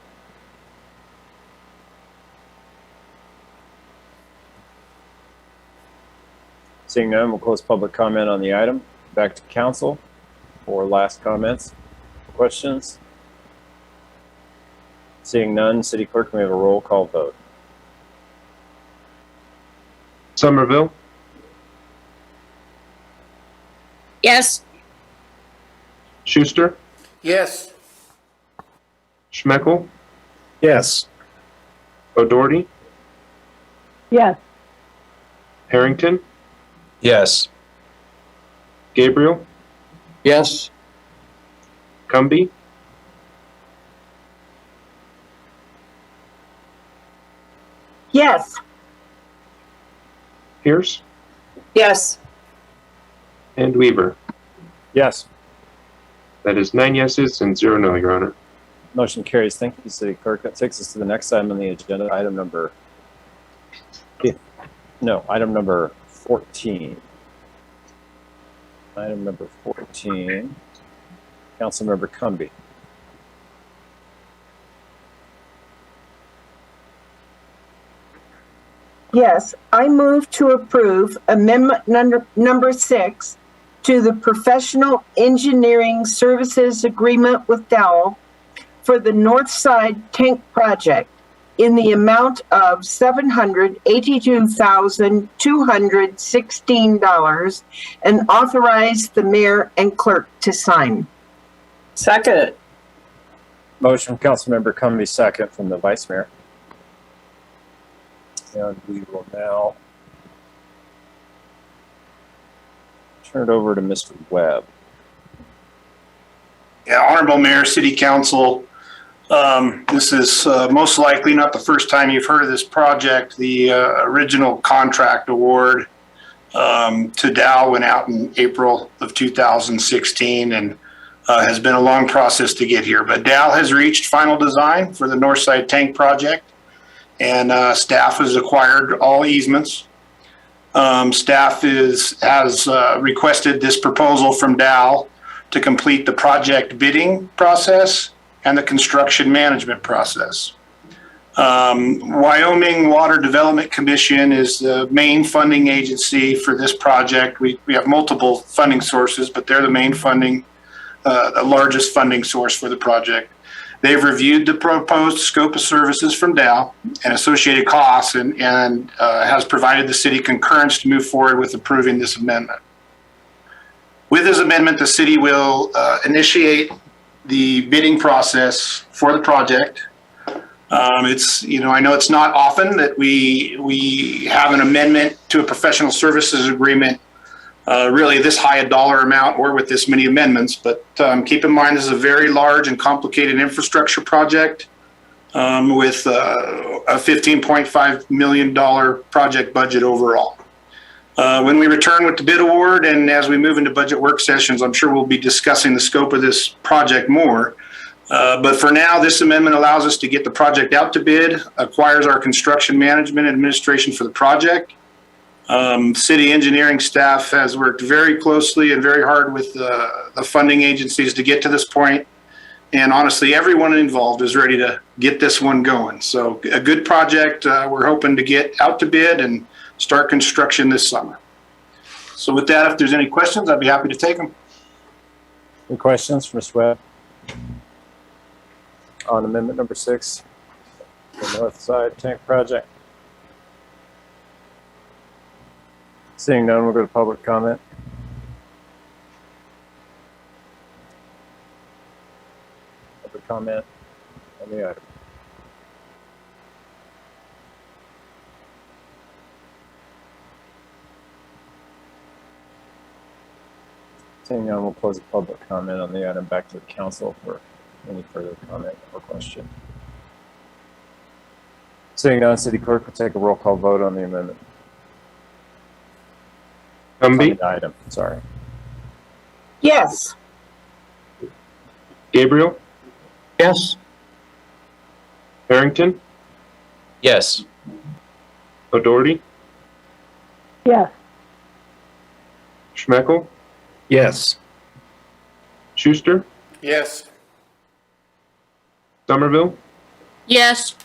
Seeing none, we'll close public comment on the item. Back to council for last comments, questions. Seeing none, City Clerk, may we have a roll call vote? Somerville, Yes. Schuster, Yes. Schmeckel, Yes. O'Doherty, Yes. Harrington, Yes. Gabriel, Yes. Cumby, Yes. Pierce, Yes. and Weaver. Yes. That is 9 yeses and 0 no, Your Honor. Motion carries. Thank you, City Clerk. That takes us to the next item on the agenda, item number 14. Item number 14. Councilmember Cumby. Yes, I move to approve amendment number 6 to the professional engineering services agreement with Dowell for the North Side Tank Project in the amount of $782,216 and authorize the mayor and clerk to sign. Second. Motion from Councilmember Cumby, second from the Vice Mayor. And we will now turn it over to Mr. Webb. Yeah, Honorable Mayor, City Council, this is most likely not the first time you've heard of this project. The original contract award to Dow went out in April of 2016 and has been a long process to get here. But Dow has reached final design for the Northside Tank Project, and staff has acquired all easements. Staff has requested this proposal from Dow to complete the project bidding process and the construction management process. Wyoming Water Development Commission is the main funding agency for this project. We have multiple funding sources, but they're the main funding, the largest funding source for the project. They've reviewed the proposed scope of services from Dow and associated costs and has provided the city concurrence to move forward with approving this amendment. With this amendment, the city will initiate the bidding process for the project. It's, I know it's not often that we have an amendment to a professional services agreement really this high a dollar amount or with this many amendments, but keep in mind this is a very large and complicated infrastructure project with a $15.5 million project budget overall. When we return with the bid award and as we move into budget work sessions, I'm sure we'll be discussing the scope of this project more. But for now, this amendment allows us to get the project out to bid, acquires our construction management and administration for the project. City engineering staff has worked very closely and very hard with the funding agencies to get to this point. And honestly, everyone involved is ready to get this one going. So a good project. We're hoping to get out to bid and start construction this summer. So with that, if there's any questions, I'd be happy to take them. Any questions for Mr. Webb on amendment number 6, the North Side Tank Project? Seeing none, we'll go to public comment. Public comment on the item. Seeing none, we'll close the public comment on the item. Back to the council for any further comment or question. Seeing none, City Clerk will take a roll call vote on the amendment. Item, sorry. Yes. Gabriel, Yes. Harrington, Yes. O'Doherty, Yes. Schmeckel, Yes. Schuster, Yes. Somerville, Yes.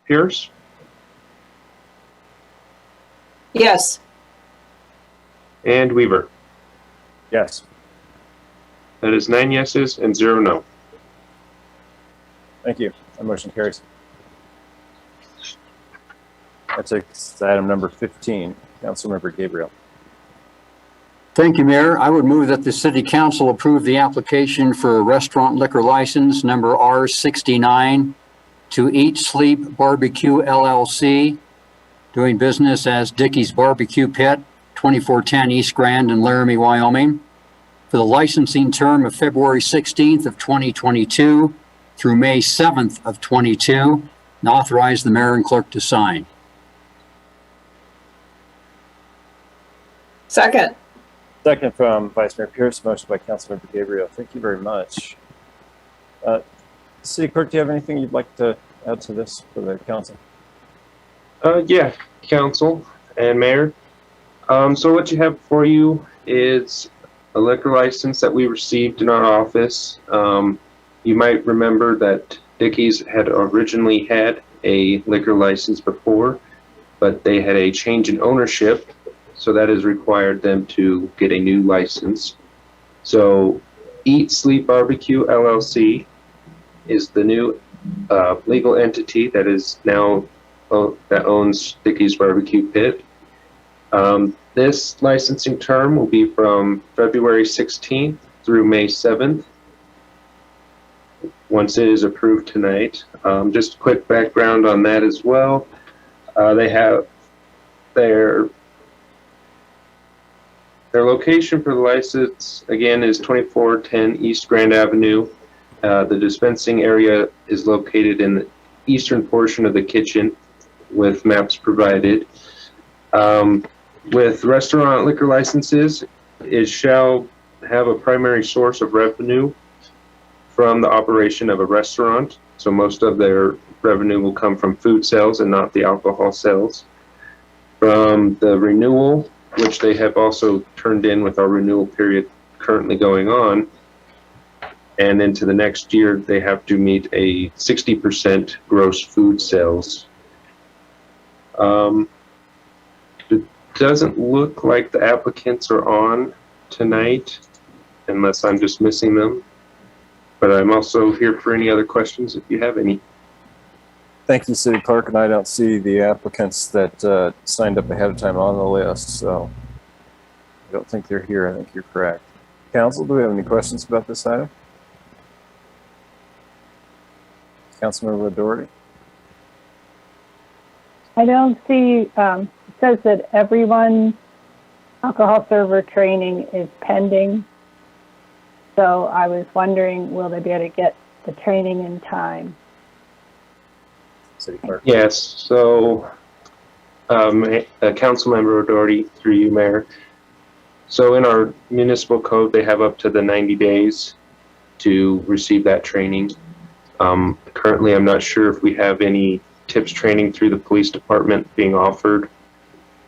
Pierce, Yes. and Weaver. Yes. That is 9 yeses and 0 no. Thank you. That motion carries. That takes item number 15. Councilmember Gabriel. Thank you, Mayor. I would move that the City Council approve the application for a restaurant liquor license number R69 to Eat Sleep Barbecue LLC, doing business as Dickey's Barbecue Pit, 2410 East Grand in Laramie, Wyoming, for the licensing term of February 16th of 2022 through May 7th of 22, and authorize the mayor and clerk to sign. Second. Second from Vice Mayor Pierce, motion by Councilmember Gabriel. Thank you very much. City Clerk, do you have anything you'd like to add to this for the council? Yeah, Council and Mayor. So what you have before you is a liquor license that we received in our office. You might remember that Dickey's had originally had a liquor license before, but they had a change in ownership, so that has required them to get a new license. So Eat Sleep Barbecue LLC is the new legal entity that is now that owns Dickey's Barbecue Pit. This licensing term will be from February 16th through May 7th, once it is approved tonight. Just a quick background on that as well. They have their location for the license, again, is 2410 East Grand Avenue. The dispensing area is located in the eastern portion of the kitchen with maps provided. With restaurant liquor licenses, it shall have a primary source of revenue from the operation of a restaurant. So most of their revenue will come from food sales and not the alcohol sales. From the renewal, which they have also turned in with our renewal period currently going on, and into the next year, they have to meet a 60% gross food sales. It doesn't look like the applicants are on tonight, unless I'm just missing them. But I'm also here for any other questions if you have any. Thank you, City Clerk, and I don't see the applicants that signed up ahead of time on the list, so I don't think they're here. I think you're correct. Council, do we have any questions about this item? Councilmember Doherty? I don't see, it says that everyone's alcohol server training is pending. So I was wondering, will they be able to get the training in time? City Clerk. Yes, so Councilmember Doherty, through you, Mayor. So in our municipal code, they have up to the 90 days to receive that training. Currently, I'm not sure if we have any tips training through the police department being offered,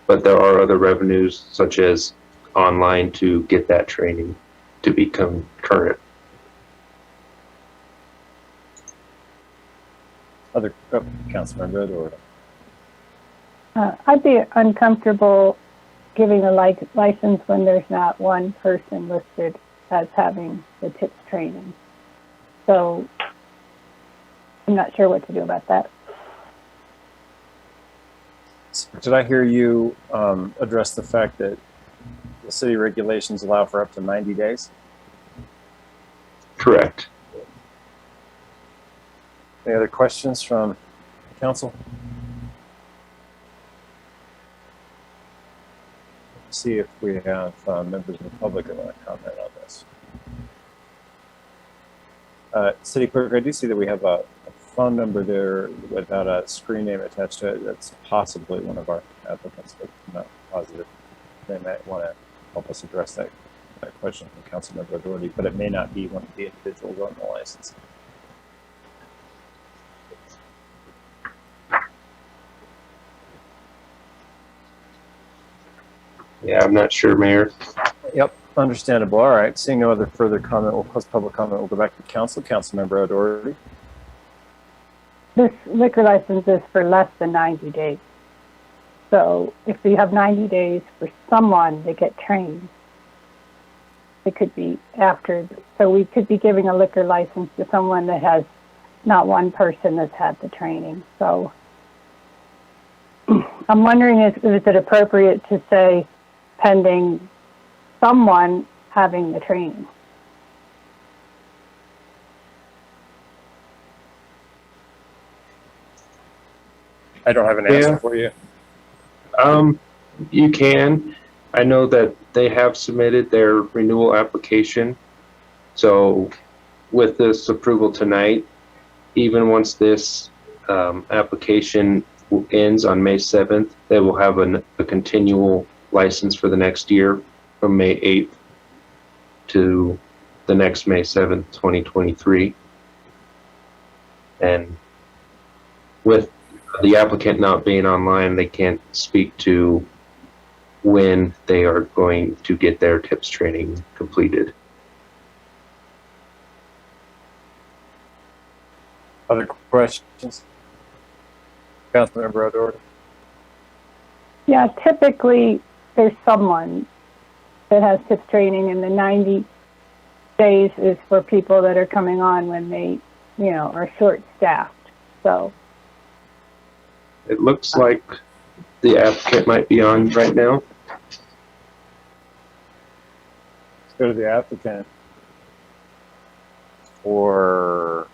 but there are other revenues such as online to get that training to become current. Other Councilmember Doherty. I'd be uncomfortable giving a license when there's not one person listed as having the tips training. So I'm not sure what to do about that. Did I hear you address the fact that the city regulations allow for up to 90 days? Correct. Any other questions from the council? Let's see if we have members of the public that want to comment on this. City Clerk, I do see that we have a phone number there without a screen name attached to it. That's possibly one of our applicants, but I'm not positive. They might want to help us address that question from Councilmember Doherty, but it may not be one of the individuals on the license. Yeah, I'm not sure, Mayor. Yep, understandable. All right, seeing no other further comment, we'll close public comment. We'll go back to council. Councilmember O'Doherty. This liquor license is for less than 90 days. So if you have 90 days for someone to get trained, it could be after. So we could be giving a liquor license to someone that has not one person that's had the training. So I'm wondering is it appropriate to say pending someone having the training? I don't have an answer for you. You can. I know that they have submitted their renewal application. So with this approval tonight, even once this application ends on May 7th, they will have a continual license for the next year from May 8th to the next May 7th, 2023. And with the applicant not being online, they can't speak to when they are going to get their TIPS training completed. Other questions? Councilmember O'Doherty. Yeah, typically there's someone that has TIPS training, and the 90 days is for people that are coming on when they, are short-staffed. So it looks like the applicant might be on right now. Let's go to the applicant for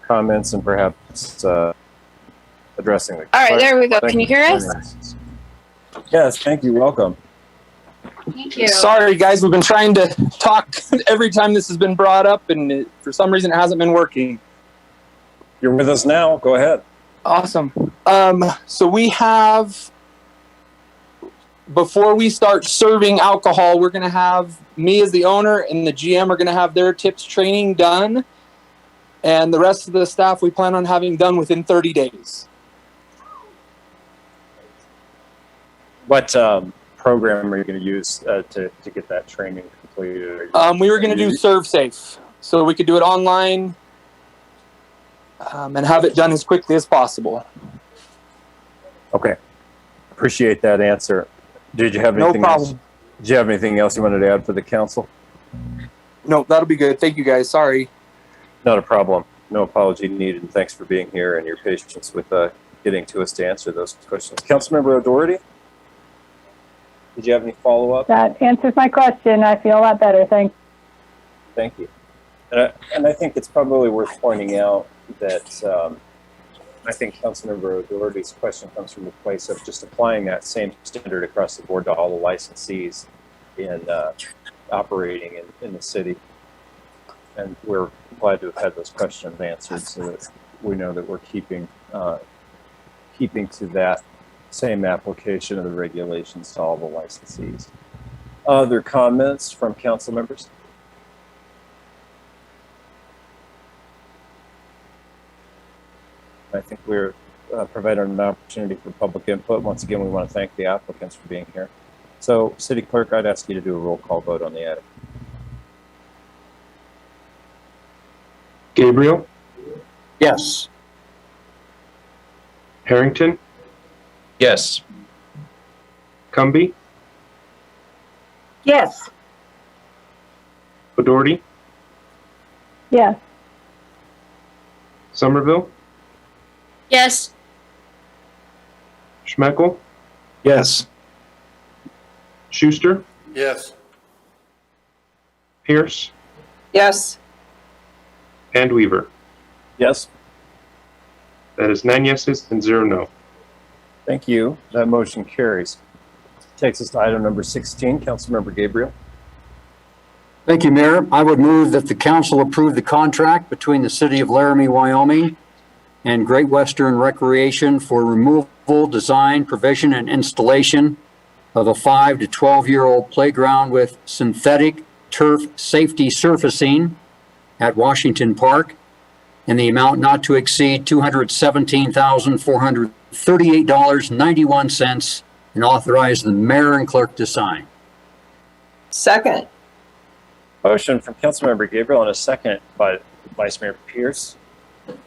comments and perhaps addressing the. All right, there we go. Can you hear us? Yes, thank you. Welcome. Thank you. Sorry, guys. We've been trying to talk every time this has been brought up, and for some reason it hasn't been working. You're with us now. Go ahead. Awesome. So we have, before we start serving alcohol, we're going to have me as the owner and the GM are going to have their TIPS training done. And the rest of the staff we plan on having done within 30 days. What program are you going to use to get that training completed? We were going to do Serve Safe, so we could do it online and have it done as quickly as possible. Okay. Appreciate that answer. Did you have anything No problem. else? Did you have anything else you wanted to add for the council? No, that'll be good. Thank you, guys. Sorry. Not a problem. No apology needed. And thanks for being here and your patience with getting to us to answer those questions. Councilmember O'Doherty, did you have any follow-up? that answers my question. I feel a lot better. Thank you. And I think it's probably worth pointing out that I think Councilmember O'Doherty's question comes from the place of just applying that same standard across the board to all the licensees in operating in the city. And we're glad to have had those questions answered so that we know that we're keeping to that same application of the regulations to all the licensees. Other comments from council members? I think we're providing an opportunity for public input. Once again, we want to thank the applicants for being here. So, City Clerk, I'd ask you to do a roll call vote on the item. Gabriel? Yes. Harrington? Yes. Cumby? Yes. O'Doherty? Yes. Somerville? Yes. Schmeckel? Yes. Schuster? Yes. Pierce? Yes. And Weaver? Yes. That is 9 yeses and 0 no. Thank you. That motion carries. Takes us to item number 16. Councilmember Gabriel. Thank you, Mayor. I would move that the council approve the contract between the City of Laramie, Wyoming and Great Western Recreation for removal, design, provision, and installation of a 5 to 12-year-old playground with synthetic turf safety surfacing at Washington Park in the amount not to exceed $217,438.91 and authorize the mayor and clerk to sign. Second. Motion from Councilmember Gabriel and a second by Vice Mayor Pierce.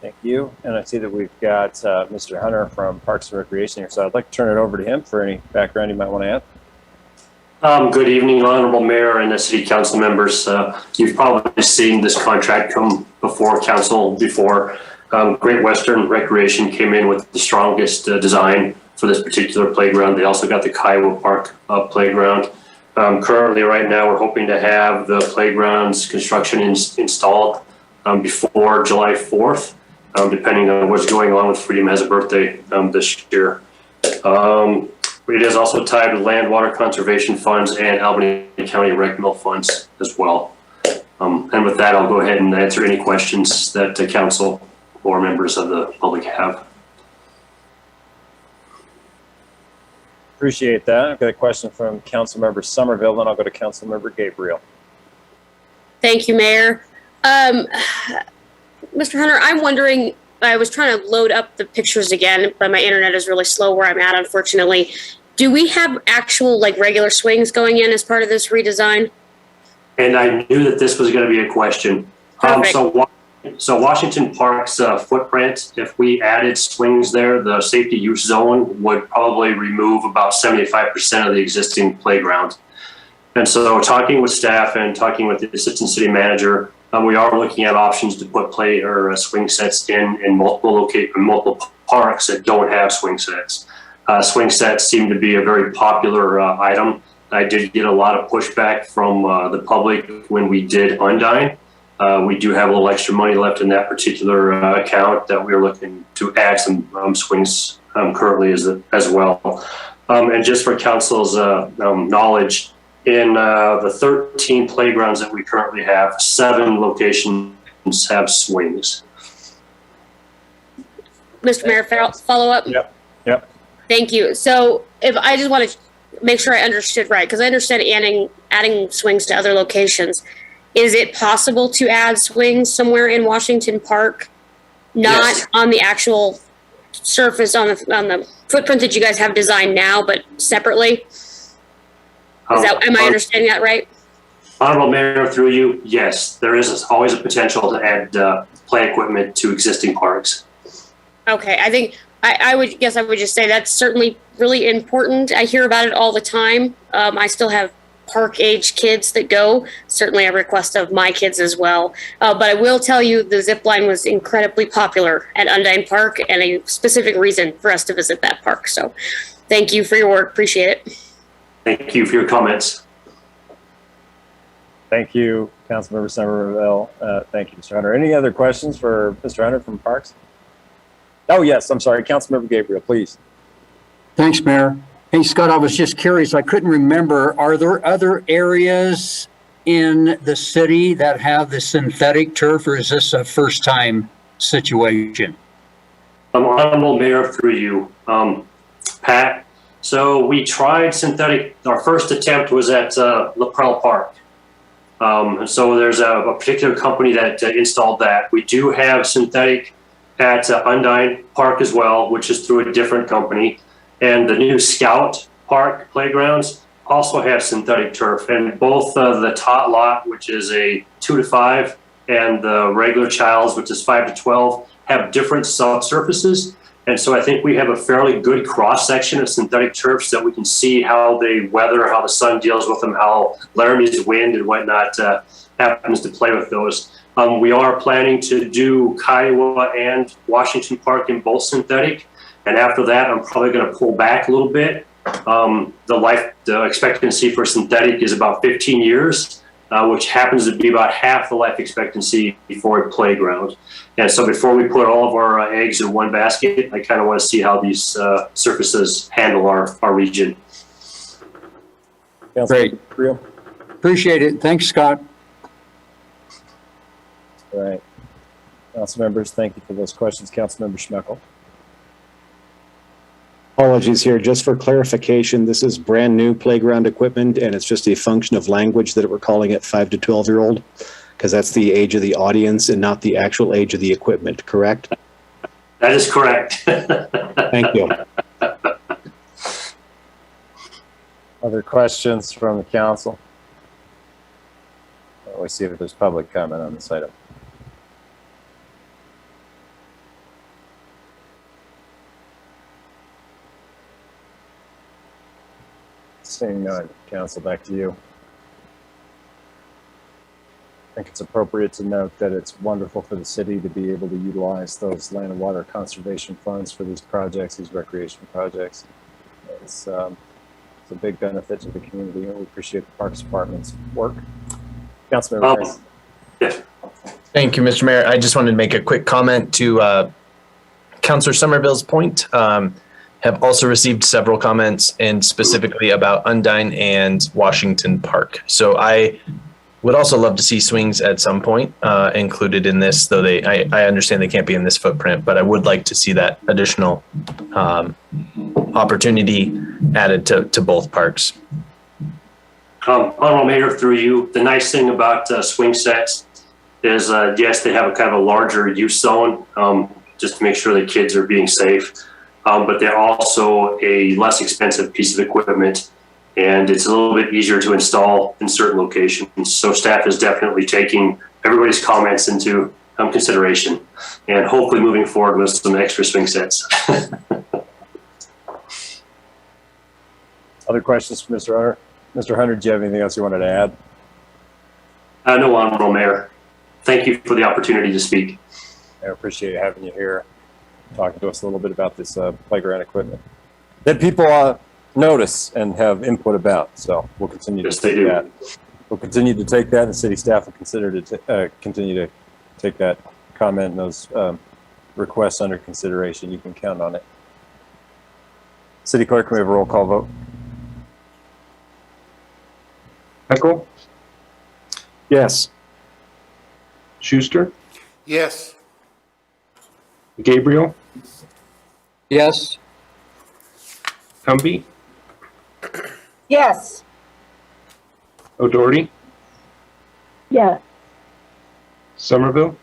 Thank you. And I see that we've got Mr. Hunter from Parks and Recreation here, so I'd like to turn it over to him for any background you might want to add. Good evening, Honorable Mayor and the City Council members. You've probably seen this contract come before Council before. Great Western Recreation came in with the strongest design for this particular playground. They also got the Kiowa Park playground. Currently, right now, we're hoping to have the playground's construction installed before July 4th, depending on what's going on with Freedom Has a Birthday this year. It is also tied to land, water conservation funds and Albany County Rec Mill funds as well. And with that, I'll go ahead and answer any questions that the council or members of the public have. Appreciate that. I've got a question from Councilmember Somerville, then I'll go to Councilmember Gabriel. Thank you, Mayor. Mr. Hunter, I'm wondering, I was trying to load up the pictures again, but my internet is really slow where I'm at, unfortunately. Do we have actual, like, regular swings going in as part of this redesign? And I knew that this was going to be a question. So Washington Park's footprint, if we added swings there, the safety use zone would probably remove about 75% of the existing playground. And so talking with staff and talking with the assistant city manager, we are looking at options to put swing sets in multiple parks that don't have swing sets. Swing sets seem to be a very popular item. I did get a lot of pushback from the public when we did Undine. We do have a little extra money left in that particular account that we're looking to add some swings currently as well. And just for council's knowledge, in the 13 playgrounds that we currently have, 7 locations have swings. Mr. Mayor, follow up? Yep. Thank you. So if I just want to make sure I understood right, because I understand adding swings to other locations. Is it possible to add swings somewhere in Washington Park, not on the actual surface on the footprint that you guys have designed now, but separately? Am I understanding that right? Honorable Mayor, through you, yes, there is always a potential to add play equipment to existing parks. Okay, I think I would just say that's certainly really important. I hear about it all the time. I still have park age kids that go, certainly a request of my kids as well. But I will tell you the zip line was incredibly popular at Undine Park and a specific reason for us to visit that park. So thank you for your work. Appreciate it. Thank you for your comments. Thank you, Councilmember Somerville. Thank you, Mr. Hunter. Any other questions for Mr. Hunter from Parks? Oh, yes, I'm sorry. Councilmember Gabriel, please. Thanks, Mayor. Hey, Scott, I was just curious. I couldn't remember. Are there other areas in the city that have the synthetic turf, or is this a first-time situation? Honorable Mayor, through you, Pat. So we tried synthetic. Our first attempt was at LaPrelle Park. So there's a particular company that installed that. We do have synthetic at Undine Park as well, which is through a different company. And the new Scout Park playgrounds also have synthetic turf. And both the tot lot, which is a 2 to 5, and the regular Childs, which is 5 to 12, have different subsurfaces. And so I think we have a fairly good cross-section of synthetic turfs that we can see how they weather, how the sun deals with them, how Laramie's wind and whatnot happens to play with those. We are planning to do Kiowa and Washington Park in both synthetic. And after that, I'm probably going to pull back a little bit. The expectancy for synthetic is about 15 years, which happens to be about half the life expectancy for a playground. And so before we put all of our eggs in one basket, I kind of want to see how these surfaces handle our region. Great. Appreciate it. Thanks, Scott. All right. Council members, thank you for those questions. Councilmember Schmeckel. Apologies here. Just for clarification, this is brand new playground equipment, and it's just a function of language that we're calling it 5 to 12-year-old, because that's the age of the audience and not the actual age of the equipment, correct? That is correct. Thank you. Other questions from the council? We see if there's public comment on this item. Seeing none, council, back to you. I think it's appropriate to note that it's wonderful for the city to be able to utilize those land and water conservation funds for these projects, these recreation projects. It's a big benefit to the community, and we appreciate the Parks Department's work. Councilmember Chris. Yes. Thank you, Mr. Mayor. I just wanted to make a quick comment to Councilor Somerville's point. Have also received several comments, and specifically about Undine and Washington Park. So I would also love to see swings at some point included in this, though I understand they can't be in this footprint, but I would like to see that additional opportunity added to both parks. Honorable Mayor, through you, the nice thing about swing sets is, yes, they have a kind of a larger use zone, just to make sure the kids are being safe. But they're also a less expensive piece of equipment, and it's a little bit easier to install in certain locations. So staff is definitely taking everybody's comments into consideration, and hopefully moving forward with some extra swing sets. Other questions for Mr. Hunter? Mr. Hunter, do you have anything else you wanted to add? No, Honorable Mayor. Thank you for the opportunity to speak. I appreciate having you here, talking to us a little bit about this playground equipment that people notice and have input about. So we'll continue to take that. We'll continue to take that, and city staff will consider to continue to take that comment and those requests under consideration. You can count on it. City Clerk, can we have a roll call vote? Eckel? Yes. Schuster? Yes. Gabriel? Yes. Cumbie? Yes. O'Doherty? Yes. Somerville?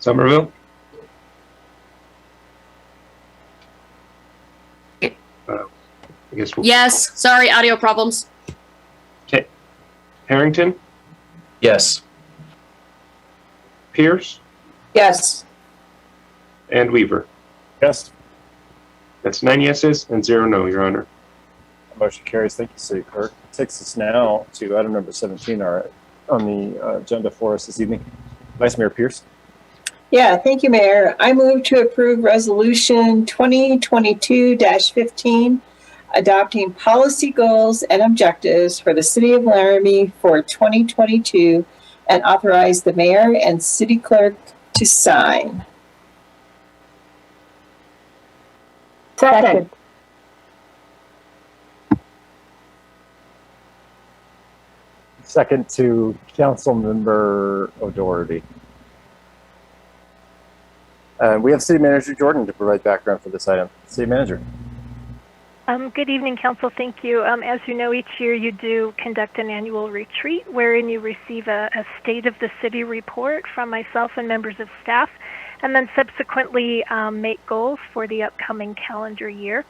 Somerville? I guess we'll... Yes, sorry, audio problems. Okay. Harrington? Yes. Pierce? Yes. And Weaver? Yes. That's 9 yeses and 0 no, Your Honor. Motion carries. Thank you, City Clerk. Takes us now to item number 17 on the agenda for us this evening. Vice Mayor Pierce. Yeah, thank you, Mayor. I move to approve Resolution 2022-15, adopting policy goals and objectives for the City of Laramie for 2022, and authorize the Mayor and City Clerk to sign. Second. Second to Councilmember O'Doherty. We have City Manager Jordan to provide background for this item. City Manager. Good evening, Council. Thank you. As you know, each year you do conduct an annual retreat wherein you receive a State of the City report from myself and members of staff, and then subsequently make goals for the upcoming calendar year.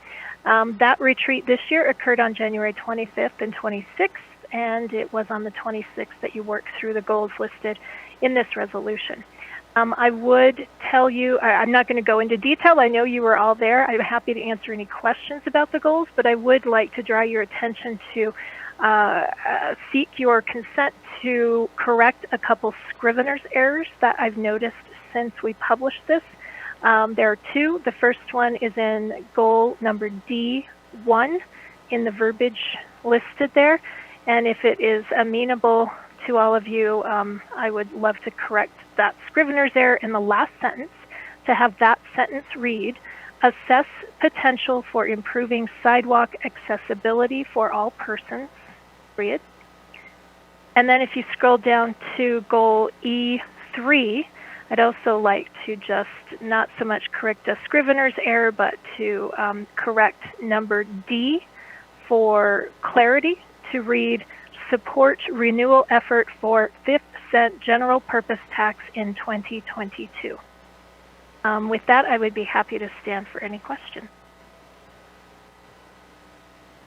That retreat this year occurred on January 25th and 26th, and it was on the 26th that you worked through the goals listed in this resolution. I would tell you, I'm not going to go into detail. I know you were all there. I'm happy to answer any questions about the goals, but I would like to draw your attention to seek your consent to correct a couple scrivener's errors that I've noticed since we published this. There are two. The first one is in goal number D1 in the verbiage listed there. And if it is amenable to all of you, I would love to correct that scrivener's error in the last sentence to have that sentence read, assess potential for improving sidewalk accessibility for all persons, period. And then if you scroll down to goal E3, I'd also like to just not so much correct a scrivener's error, but to correct number D for clarity to read, support renewal effort for 5th 5% general purpose tax in 2022. With that, I would be happy to stand for any questions.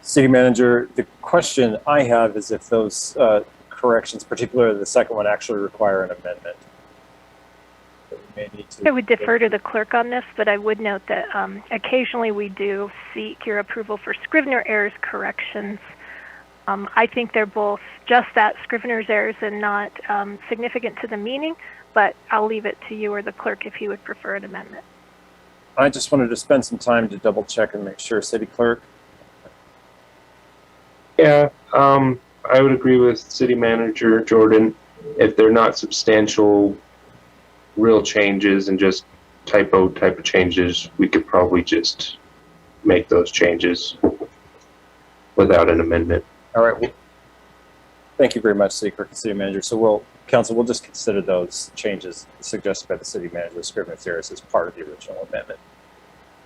City Manager, the question I have is if those corrections, particularly the second one, actually require an amendment. I would defer to the clerk on this, but I would note that occasionally we do seek your approval for Scrivener errors corrections. I think they're both just that, Scrivener's errors, and not significant to the meaning, but I'll leave it to you or the clerk if you would prefer an amendment. I just wanted to spend some time to double check and make sure, City Clerk. Yeah, I would agree with City Manager Jordan. If they're not substantial, real changes and just typo type of changes, we could probably just make those changes without an amendment. All right. Well, thank you very much, City Clerk and City Manager. So Council, we'll just consider those changes suggested by the City Manager, Scrivener's errors, as part of the original amendment.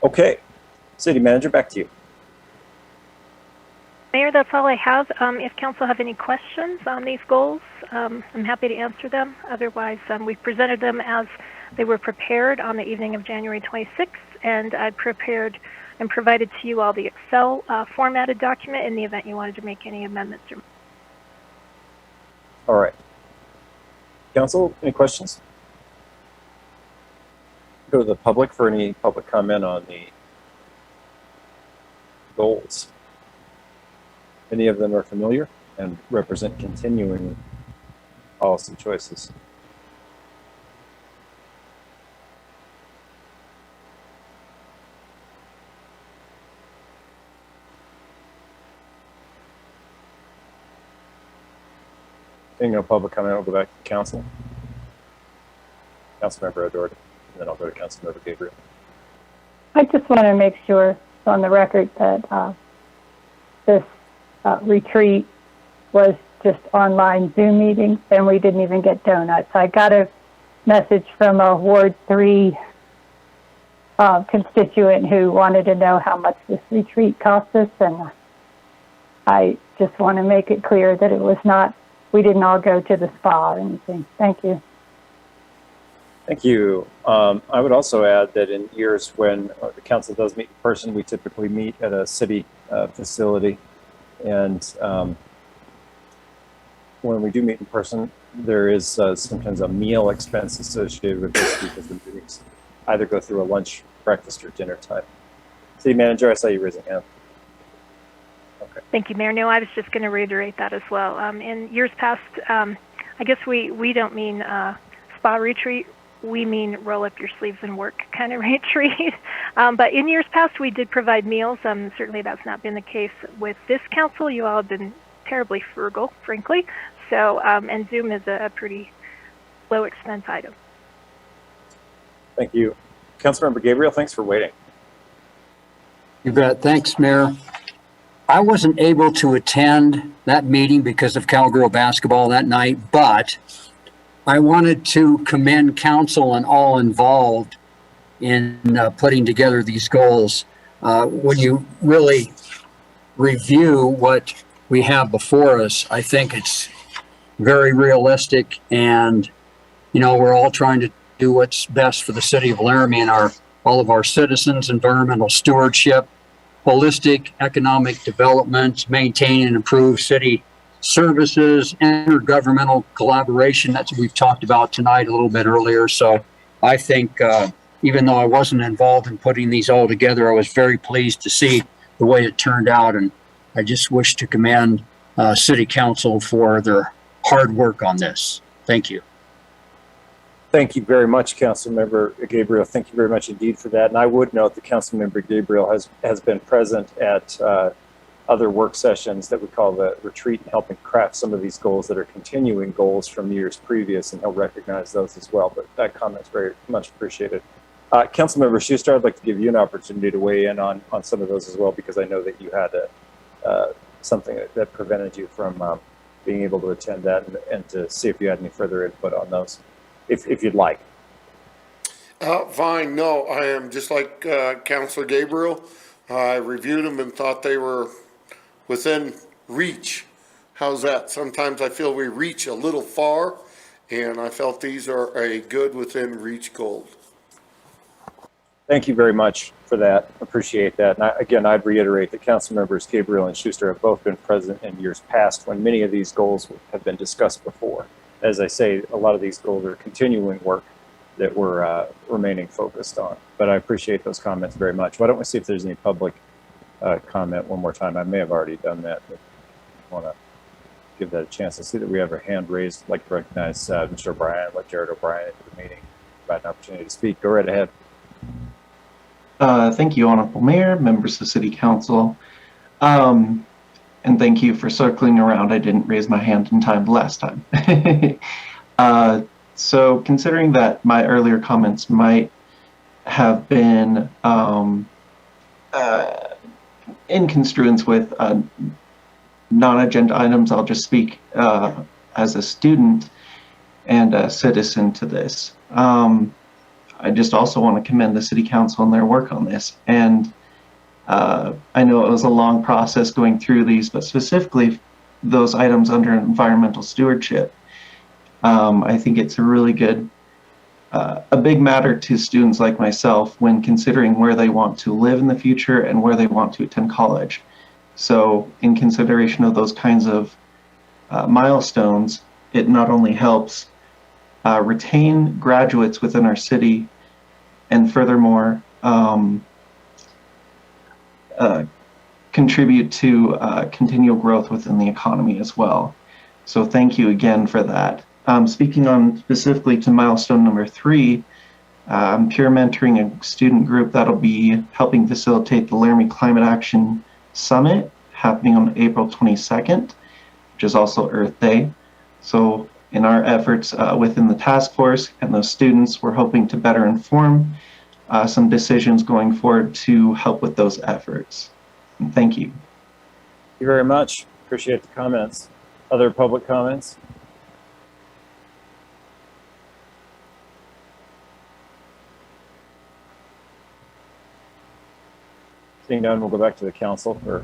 Okay. City Manager, back to you. Mayor, that's all I have. If Council have any questions on these goals, I'm happy to answer them. Otherwise, we've presented them as they were prepared on the evening of January 26th, and I prepared and provided to you all the Excel formatted document in the event you wanted to make any amendments. All right. Council, any questions? Go to the public for any public comment on the goals. Any of them are familiar and represent continuing policy choices. Seeing no public comment, I'll go back to Council. Councilmember O'Doherty, and then I'll go to Councilmember Gabriel. I just want to make sure on the record that this retreat was just online Zoom meeting, and we didn't even get donuts. I got a message from a Ward 3 constituent who wanted to know how much this retreat cost us, and I just want to make it clear that it was not, we didn't all go to the spa or anything. Thank you. Thank you. I would also add that in years when the council does meet in person, we typically meet at a city facility. And when we do meet in person, there is sometimes a meal expense associated with this because the meetings either go through a lunch, breakfast, or dinner time. City Manager, I saw you raising a hand. Okay. Thank you, Mayor. No, I was just going to reiterate that as well. In years past, I guess we don't mean spa retreat. We mean roll up your sleeves and work kind of retreat. But in years past, we did provide meals. Certainly that's not been the case with this council. You all have been terribly frugal, frankly. So, and Zoom is a pretty low expense item. Thank you. Councilmember Gabriel, thanks for waiting. You bet. Thanks, Mayor. I wasn't able to attend that meeting because of cowgirl basketball that night, but I wanted to commend council and all involved in putting together these goals. When you really review what we have before us, I think it's very realistic, and you know, we're all trying to do what's best for the city of Laramie and all of our citizens, environmental stewardship, holistic economic development, maintain and improve city services, intergovernmental collaboration. That's what we've talked about tonight a little bit earlier. So I think even though I wasn't involved in putting these all together, I was very pleased to see the way it turned out. And I just wish to commend City Council for their hard work on this. Thank you. Thank you very much, Councilmember Gabriel. Thank you very much indeed for that. And I would note that Councilmember Gabriel has been present at other work sessions that we call the retreat and helping craft some of these goals that are continuing goals from years previous, and he'll recognize those as well. But that comment's very much appreciated. Councilmember Schuster, I'd like to give you an opportunity to weigh in on some of those as well, because I know that you had something that prevented you from being able to attend that, and to see if you had any further input on those, if you'd like. Fine. No, I am just like Councilor Gabriel. I reviewed them and thought they were within reach. How's that? Sometimes I feel we reach a little far, and I felt these are a good within reach goal. Thank you very much for that. Appreciate that. And again, I'd reiterate that council members Gabriel and Schuster have both been present in years past when many of these goals have been discussed before. As I say, a lot of these goals are continuing work that we're remaining focused on. But I appreciate those comments very much. Why don't we see if there's any public comment one more time? I may have already done that, but I want to give that a chance. I see that we have a hand raised. I'd like to recognize Mr. O'Brien, let Jared O'Brien into the meeting, provide an opportunity to speak. Go right ahead. Thank you, Honorable Mayor, members of City Council, and thank you for circling around. I didn't raise my hand in time the last time. So considering that my earlier comments might have been in construence with non-agenda items, I'll just speak as a student and a citizen to this. I just also want to commend the City Council on their work on this. And I know it was a long process going through these, but specifically those items under environmental stewardship. I think it's a really good, a big matter to students like myself when considering where they want to live in the future and where they want to attend college. So in consideration of those kinds of milestones, it not only helps retain graduates within our city, and furthermore contribute to continual growth within the economy as well. So thank you again for that. Speaking on specifically to milestone number 3, I'm peer mentoring a student group that'll be helping facilitate the Laramie Climate Action Summit happening on April 22nd, which is also Earth Day. So in our efforts within the task force and those students, we're hoping to better inform some decisions going forward to help with those efforts. And thank you. Thank you very much. Appreciate the comments. Other public comments? Seeing none, we'll go back to the council for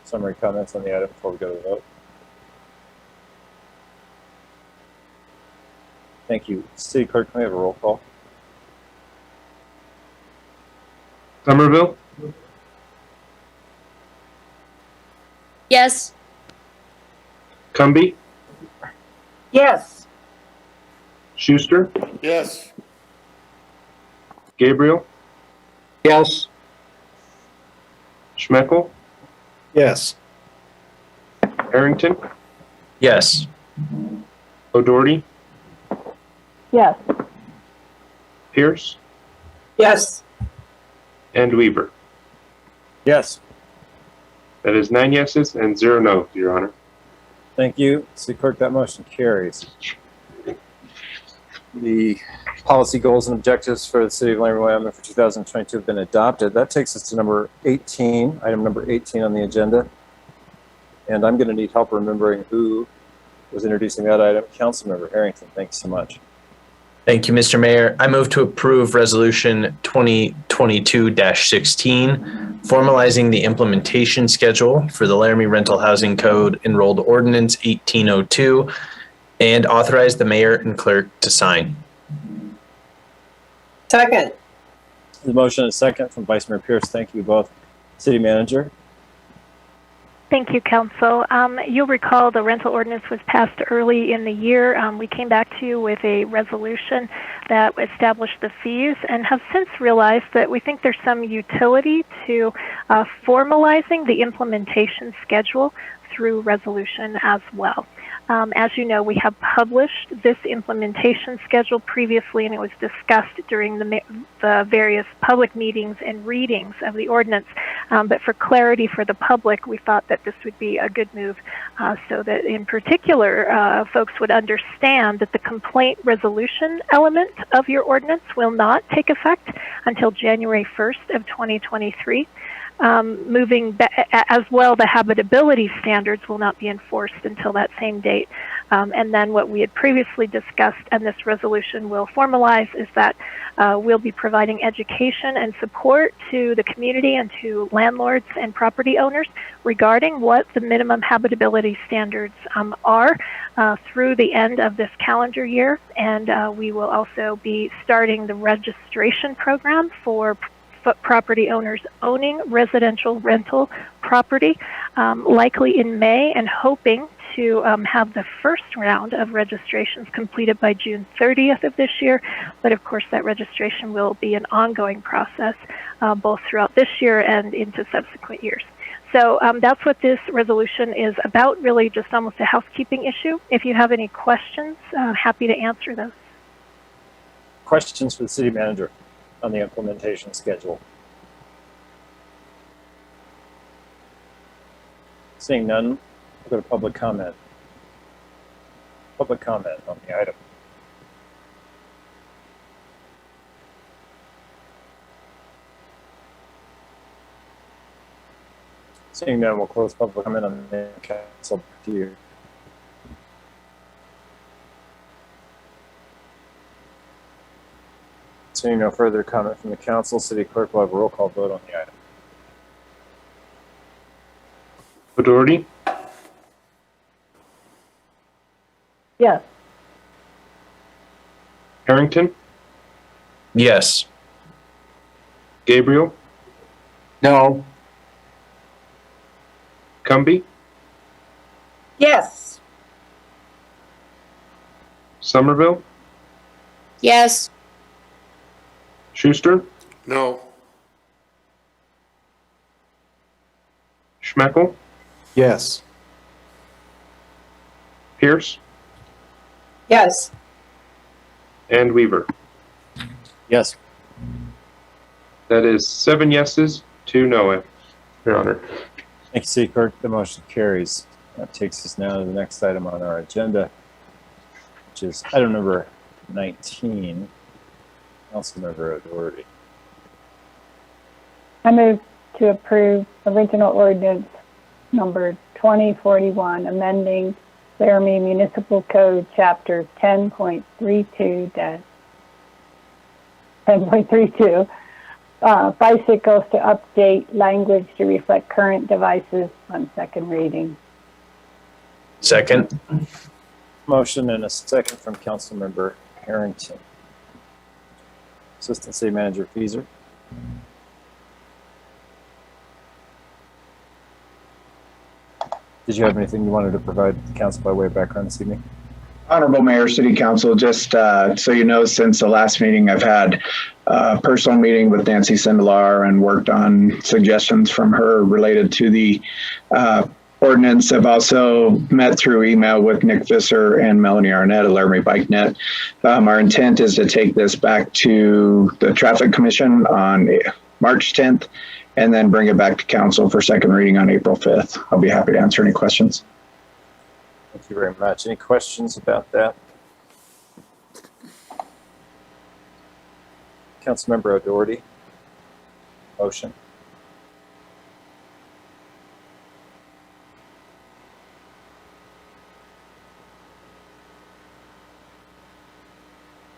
summary comments on the item before we go to the vote. Thank you. City Clerk, can we have a roll call? Somerville? Yes. Cumby? Yes. Schuster? Yes. Gabriel? Yes. Schmeckel? Yes. Harrington? Yes. O'Doherty? Yes. Pierce? Yes. And Weaver. Yes. That is 9 yeses and 0 noes, Your Honor. Thank you. City Clerk, that motion carries. The policy goals and objectives for the City of Laramie, Wyoming for 2022 have been adopted. That takes us to number 18, item number 18 on the agenda. And I'm going to need help remembering who was introducing that item. Councilmember Harrington, thanks so much. Thank you, Mr. Mayor. I move to approve Resolution 2022-16, formalizing the implementation schedule for the Laramie Rental Housing Code Enrolled Ordinance 1802, and authorize the mayor and clerk to sign. Second. The motion is second from Vice Mayor Pierce. Thank you both. City Manager. Thank you, Council. You'll recall the rental ordinance was passed early in the year. We came back to you with a resolution that established the fees and have since realized that we think there's some utility to formalizing the implementation schedule through resolution as well. As you know, we have published this implementation schedule previously, and it was discussed during the various public meetings and readings of the ordinance. But for clarity for the public, we thought that this would be a good move so that in particular, folks would understand that the complaint resolution element of your ordinance will not take effect until January 1st of 2023. Moving as well, the habitability standards will not be enforced until that same date. And then what we had previously discussed, and this resolution will formalize, is that we'll be providing education and support to the community and to landlords and property owners regarding what the minimum habitability standards are through the end of this calendar year. And we will also be starting the registration program for property owners owning residential rental property, likely in May, and hoping to have the first round of registrations completed by June 30th of this year. But of course, that registration will be an ongoing process both throughout this year and into subsequent years. So that's what this resolution is about, really just almost a housekeeping issue. If you have any questions, happy to answer those. Questions for the city manager on the implementation schedule? Seeing none, we'll go to public comment. Public comment on the item. Seeing none, we'll close public comment on the council. To you. Seeing no further comment from the council, city clerk will have a roll call vote on the item. Doherty? Yes. Harrington? Yes. Gabriel? No. Cumby? Yes. Somerville? Yes. Schuster? No. Schmeckel? Yes. Pierce? Yes. And Weaver. Yes. That is 7 yeses, 2 no, Your Honor. Thank you, city clerk. The motion carries. That takes us now to the next item on our agenda, which is item number 19. Councilmember O'Doherty. I move to approve original ordinance number 2041, amending Laramie Municipal Code Chapter 10.32, bicycles to update language to reflect current devices on second reading. Second. Motion and a second from Councilmember Harrington. Assistant City Manager Feaser. Did you have anything you wanted to provide the council by way of background this evening? Honorable Mayor, City Council, just so you know, since the last meeting, I've had a personal meeting with Nancy Sindelar and worked on suggestions from her related to the ordinance. I've also met through email with Nick Visser and Melanie Arnett at Laramie Bike Net. Our intent is to take this back to the Traffic Commission on March 10th and then bring it back to council for second reading on April 5th. I'll be happy to answer any questions. Thank you very much. Any questions about that? Councilmember O'Doherty. Motion.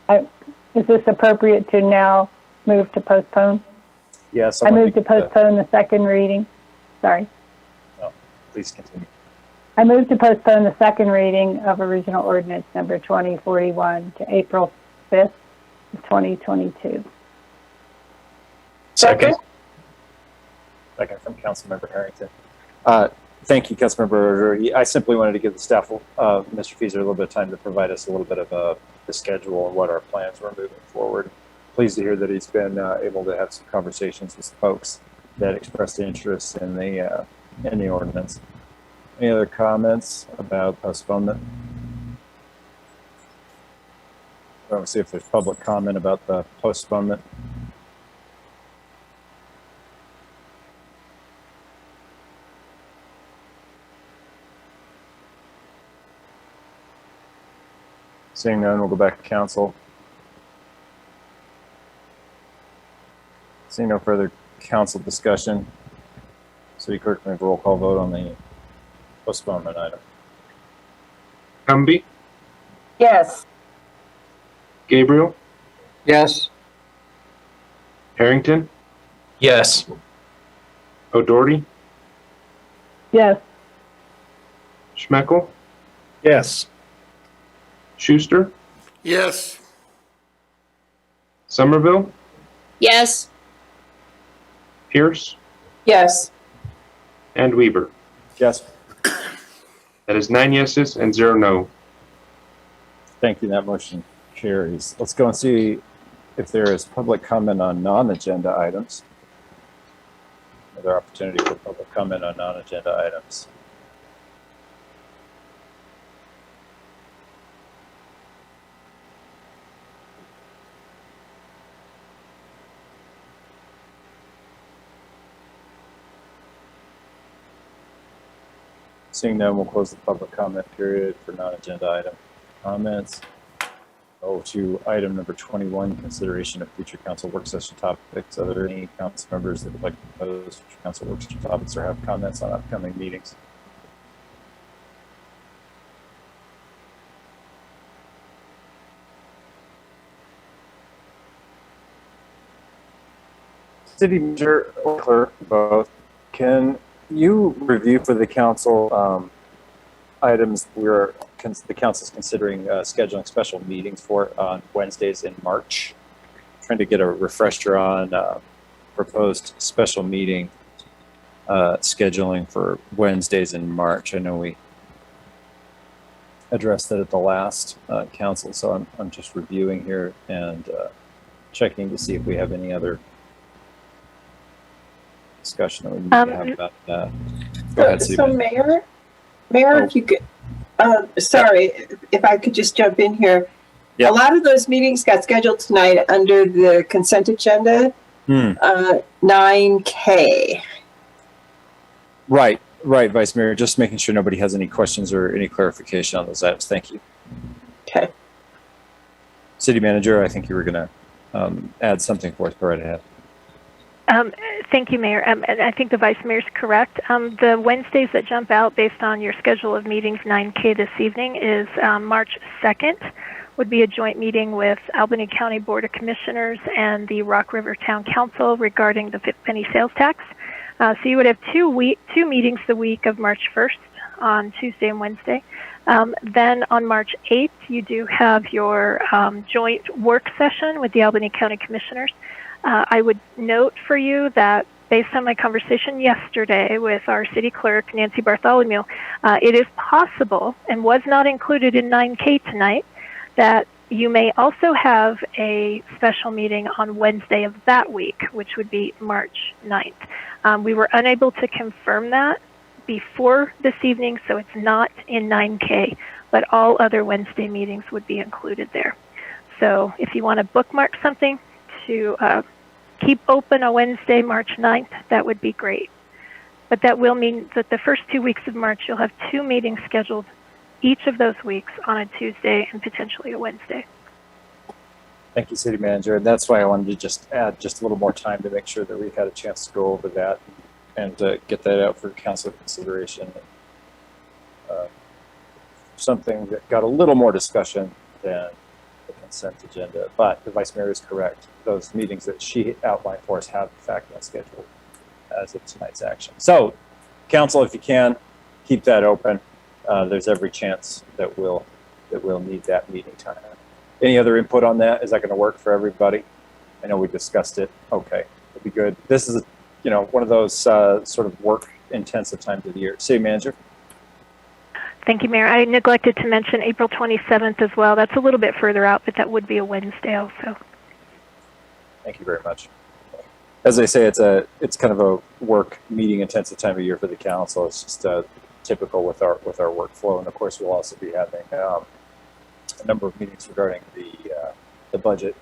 Is this appropriate to now move to postpone? Yes. I move to postpone the second reading. Sorry. No, please continue. I move to postpone the second reading of original ordinance number 2041 to April 5th of 2022. Second. Second from Councilmember Harrington. Thank you, Councilmember O'Doherty. I simply wanted to give the staff, Mr. Feaser, a little bit of time to provide us a little bit of the schedule and what our plans were moving forward. Pleased to hear that he's been able to have some conversations with folks that expressed interest in the ordinance. Any other comments about postponement? I want to see if there's public comment about the postponement. Seeing none, we'll go back to council. Seeing no further council discussion, City Clerk, make a roll call vote on the postponement item. Cumby, Yes. Gabriel, Yes. Harrington, Yes. O'Doherty, Yes. Schmeckel, Yes. Schuster, Yes. Somerville, Yes. Pierce, Yes. and Weaver. Yes. That is 9 yeses and 0 no. Thank you. That motion carries. Let's go and see if there is public comment on non-agenda items. Another opportunity for public comment on non-agenda items. Seeing none, we'll close the public comment period for non-agenda item comments. Go to item number 21, consideration of future council work session topics. Are there any council members that would like to propose future council work session topics or have comments on upcoming meetings? City manager or clerk, both, can you review for the council items the council's considering scheduling special meetings for on Wednesdays in March? Trying to get a refresher on proposed special meeting scheduling for Wednesdays in March. I know we addressed that at the last council, so I'm just reviewing here and checking to see if we have any other discussion that we need to have about that. Go ahead, Steve. So Mayor, if you could, sorry, if I could just jump in here. Yeah. A lot of those meetings got scheduled tonight under the consent agenda, 9K. Right, Vice Mayor. Just making sure nobody has any questions or any clarification on those items. Thank you. Okay. City Manager, I think you were going to add something for us. Go right ahead. Thank you, Mayor. And I think the Vice Mayor's correct. The Wednesdays that jump out based on your schedule of meetings, 9K this evening, is March 2nd, would be a joint meeting with Albany County Board of Commissioners and the Rock River Town Council regarding the 5th penny sales tax. So you would have two meetings the week of March 1st on Tuesday and Wednesday. Then on March 8th, you do have your joint work session with the Albany County Commissioners. I would note for you that based on my conversation yesterday with our city clerk, Nancy Bartholomew, it is possible, and was not included in 9K tonight, that you may also have a special meeting on Wednesday of that week, which would be March 9th. We were unable to confirm that before this evening, so it's not in 9K, but all other Wednesday meetings would be included there. So if you want to bookmark something to keep open a Wednesday, March 9th, that would be great. But that will mean that the first 2 weeks of March, you'll have 2 meetings scheduled each of those weeks on a Tuesday and potentially a Wednesday. Thank you, City Manager. And that's why I wanted to just add just a little more time to make sure that we had a chance to go over that and get that out for council consideration. Something that got a little more discussion than the consent agenda, but the Vice Mayor is correct. Those meetings that she outlined for us have in fact been scheduled as of tonight's action. So, council, if you can, keep that open. There's every chance that we'll need that meeting time. Any other input on that? Is that going to work for everybody? I know we discussed it. Okay, it'll be good. This is, one of those sort of work-intensive times of the year. City Manager. Thank you, Mayor. I neglected to mention April 27th as well. That's a little bit further out, but that would be a Wednesday also. Thank you very much. As I say, it's kind of a work meeting intensive time of year for the council. It's just typical with our workflow, and of course we'll also be having a number of meetings regarding the budget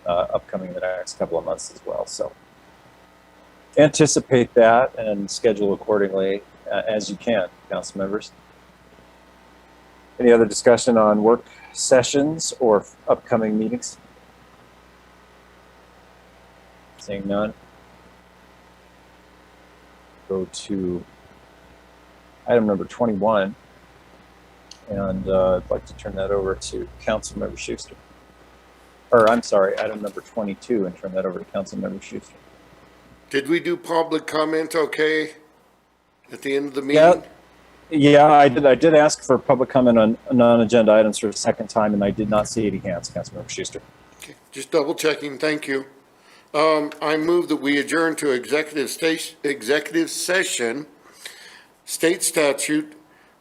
upcoming in the next couple of months as well. So anticipate that and schedule accordingly as you can, council members. Any other discussion on work sessions or upcoming meetings? Seeing none. Go to item number 21. And I'd like to turn that over to Councilmember Schuster. Or I'm sorry, item number 22, and turn that over to Councilmember Schuster. Did we do public comment okay at the end of the meeting? Yeah, I did ask for public comment on non-agenda items for the second time, and I did not see any hands, Councilmember Schuster. Okay, just double checking. Thank you. I move that we adjourn to executive session, state statute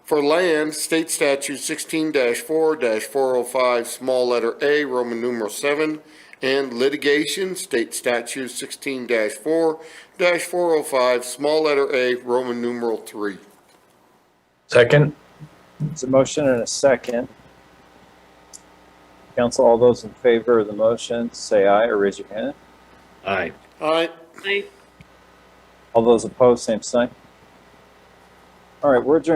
for land, state statute 16-4-405, small letter A, Roman numeral 7, and litigation, state statute 16-4-405, small letter A, Roman numeral 3. Second. There's a motion and a second. Council, all those in favor of the motion, say aye or raise your hand. Aye. Aye. Aye. All those opposed, same sign. All right, we're adjourned.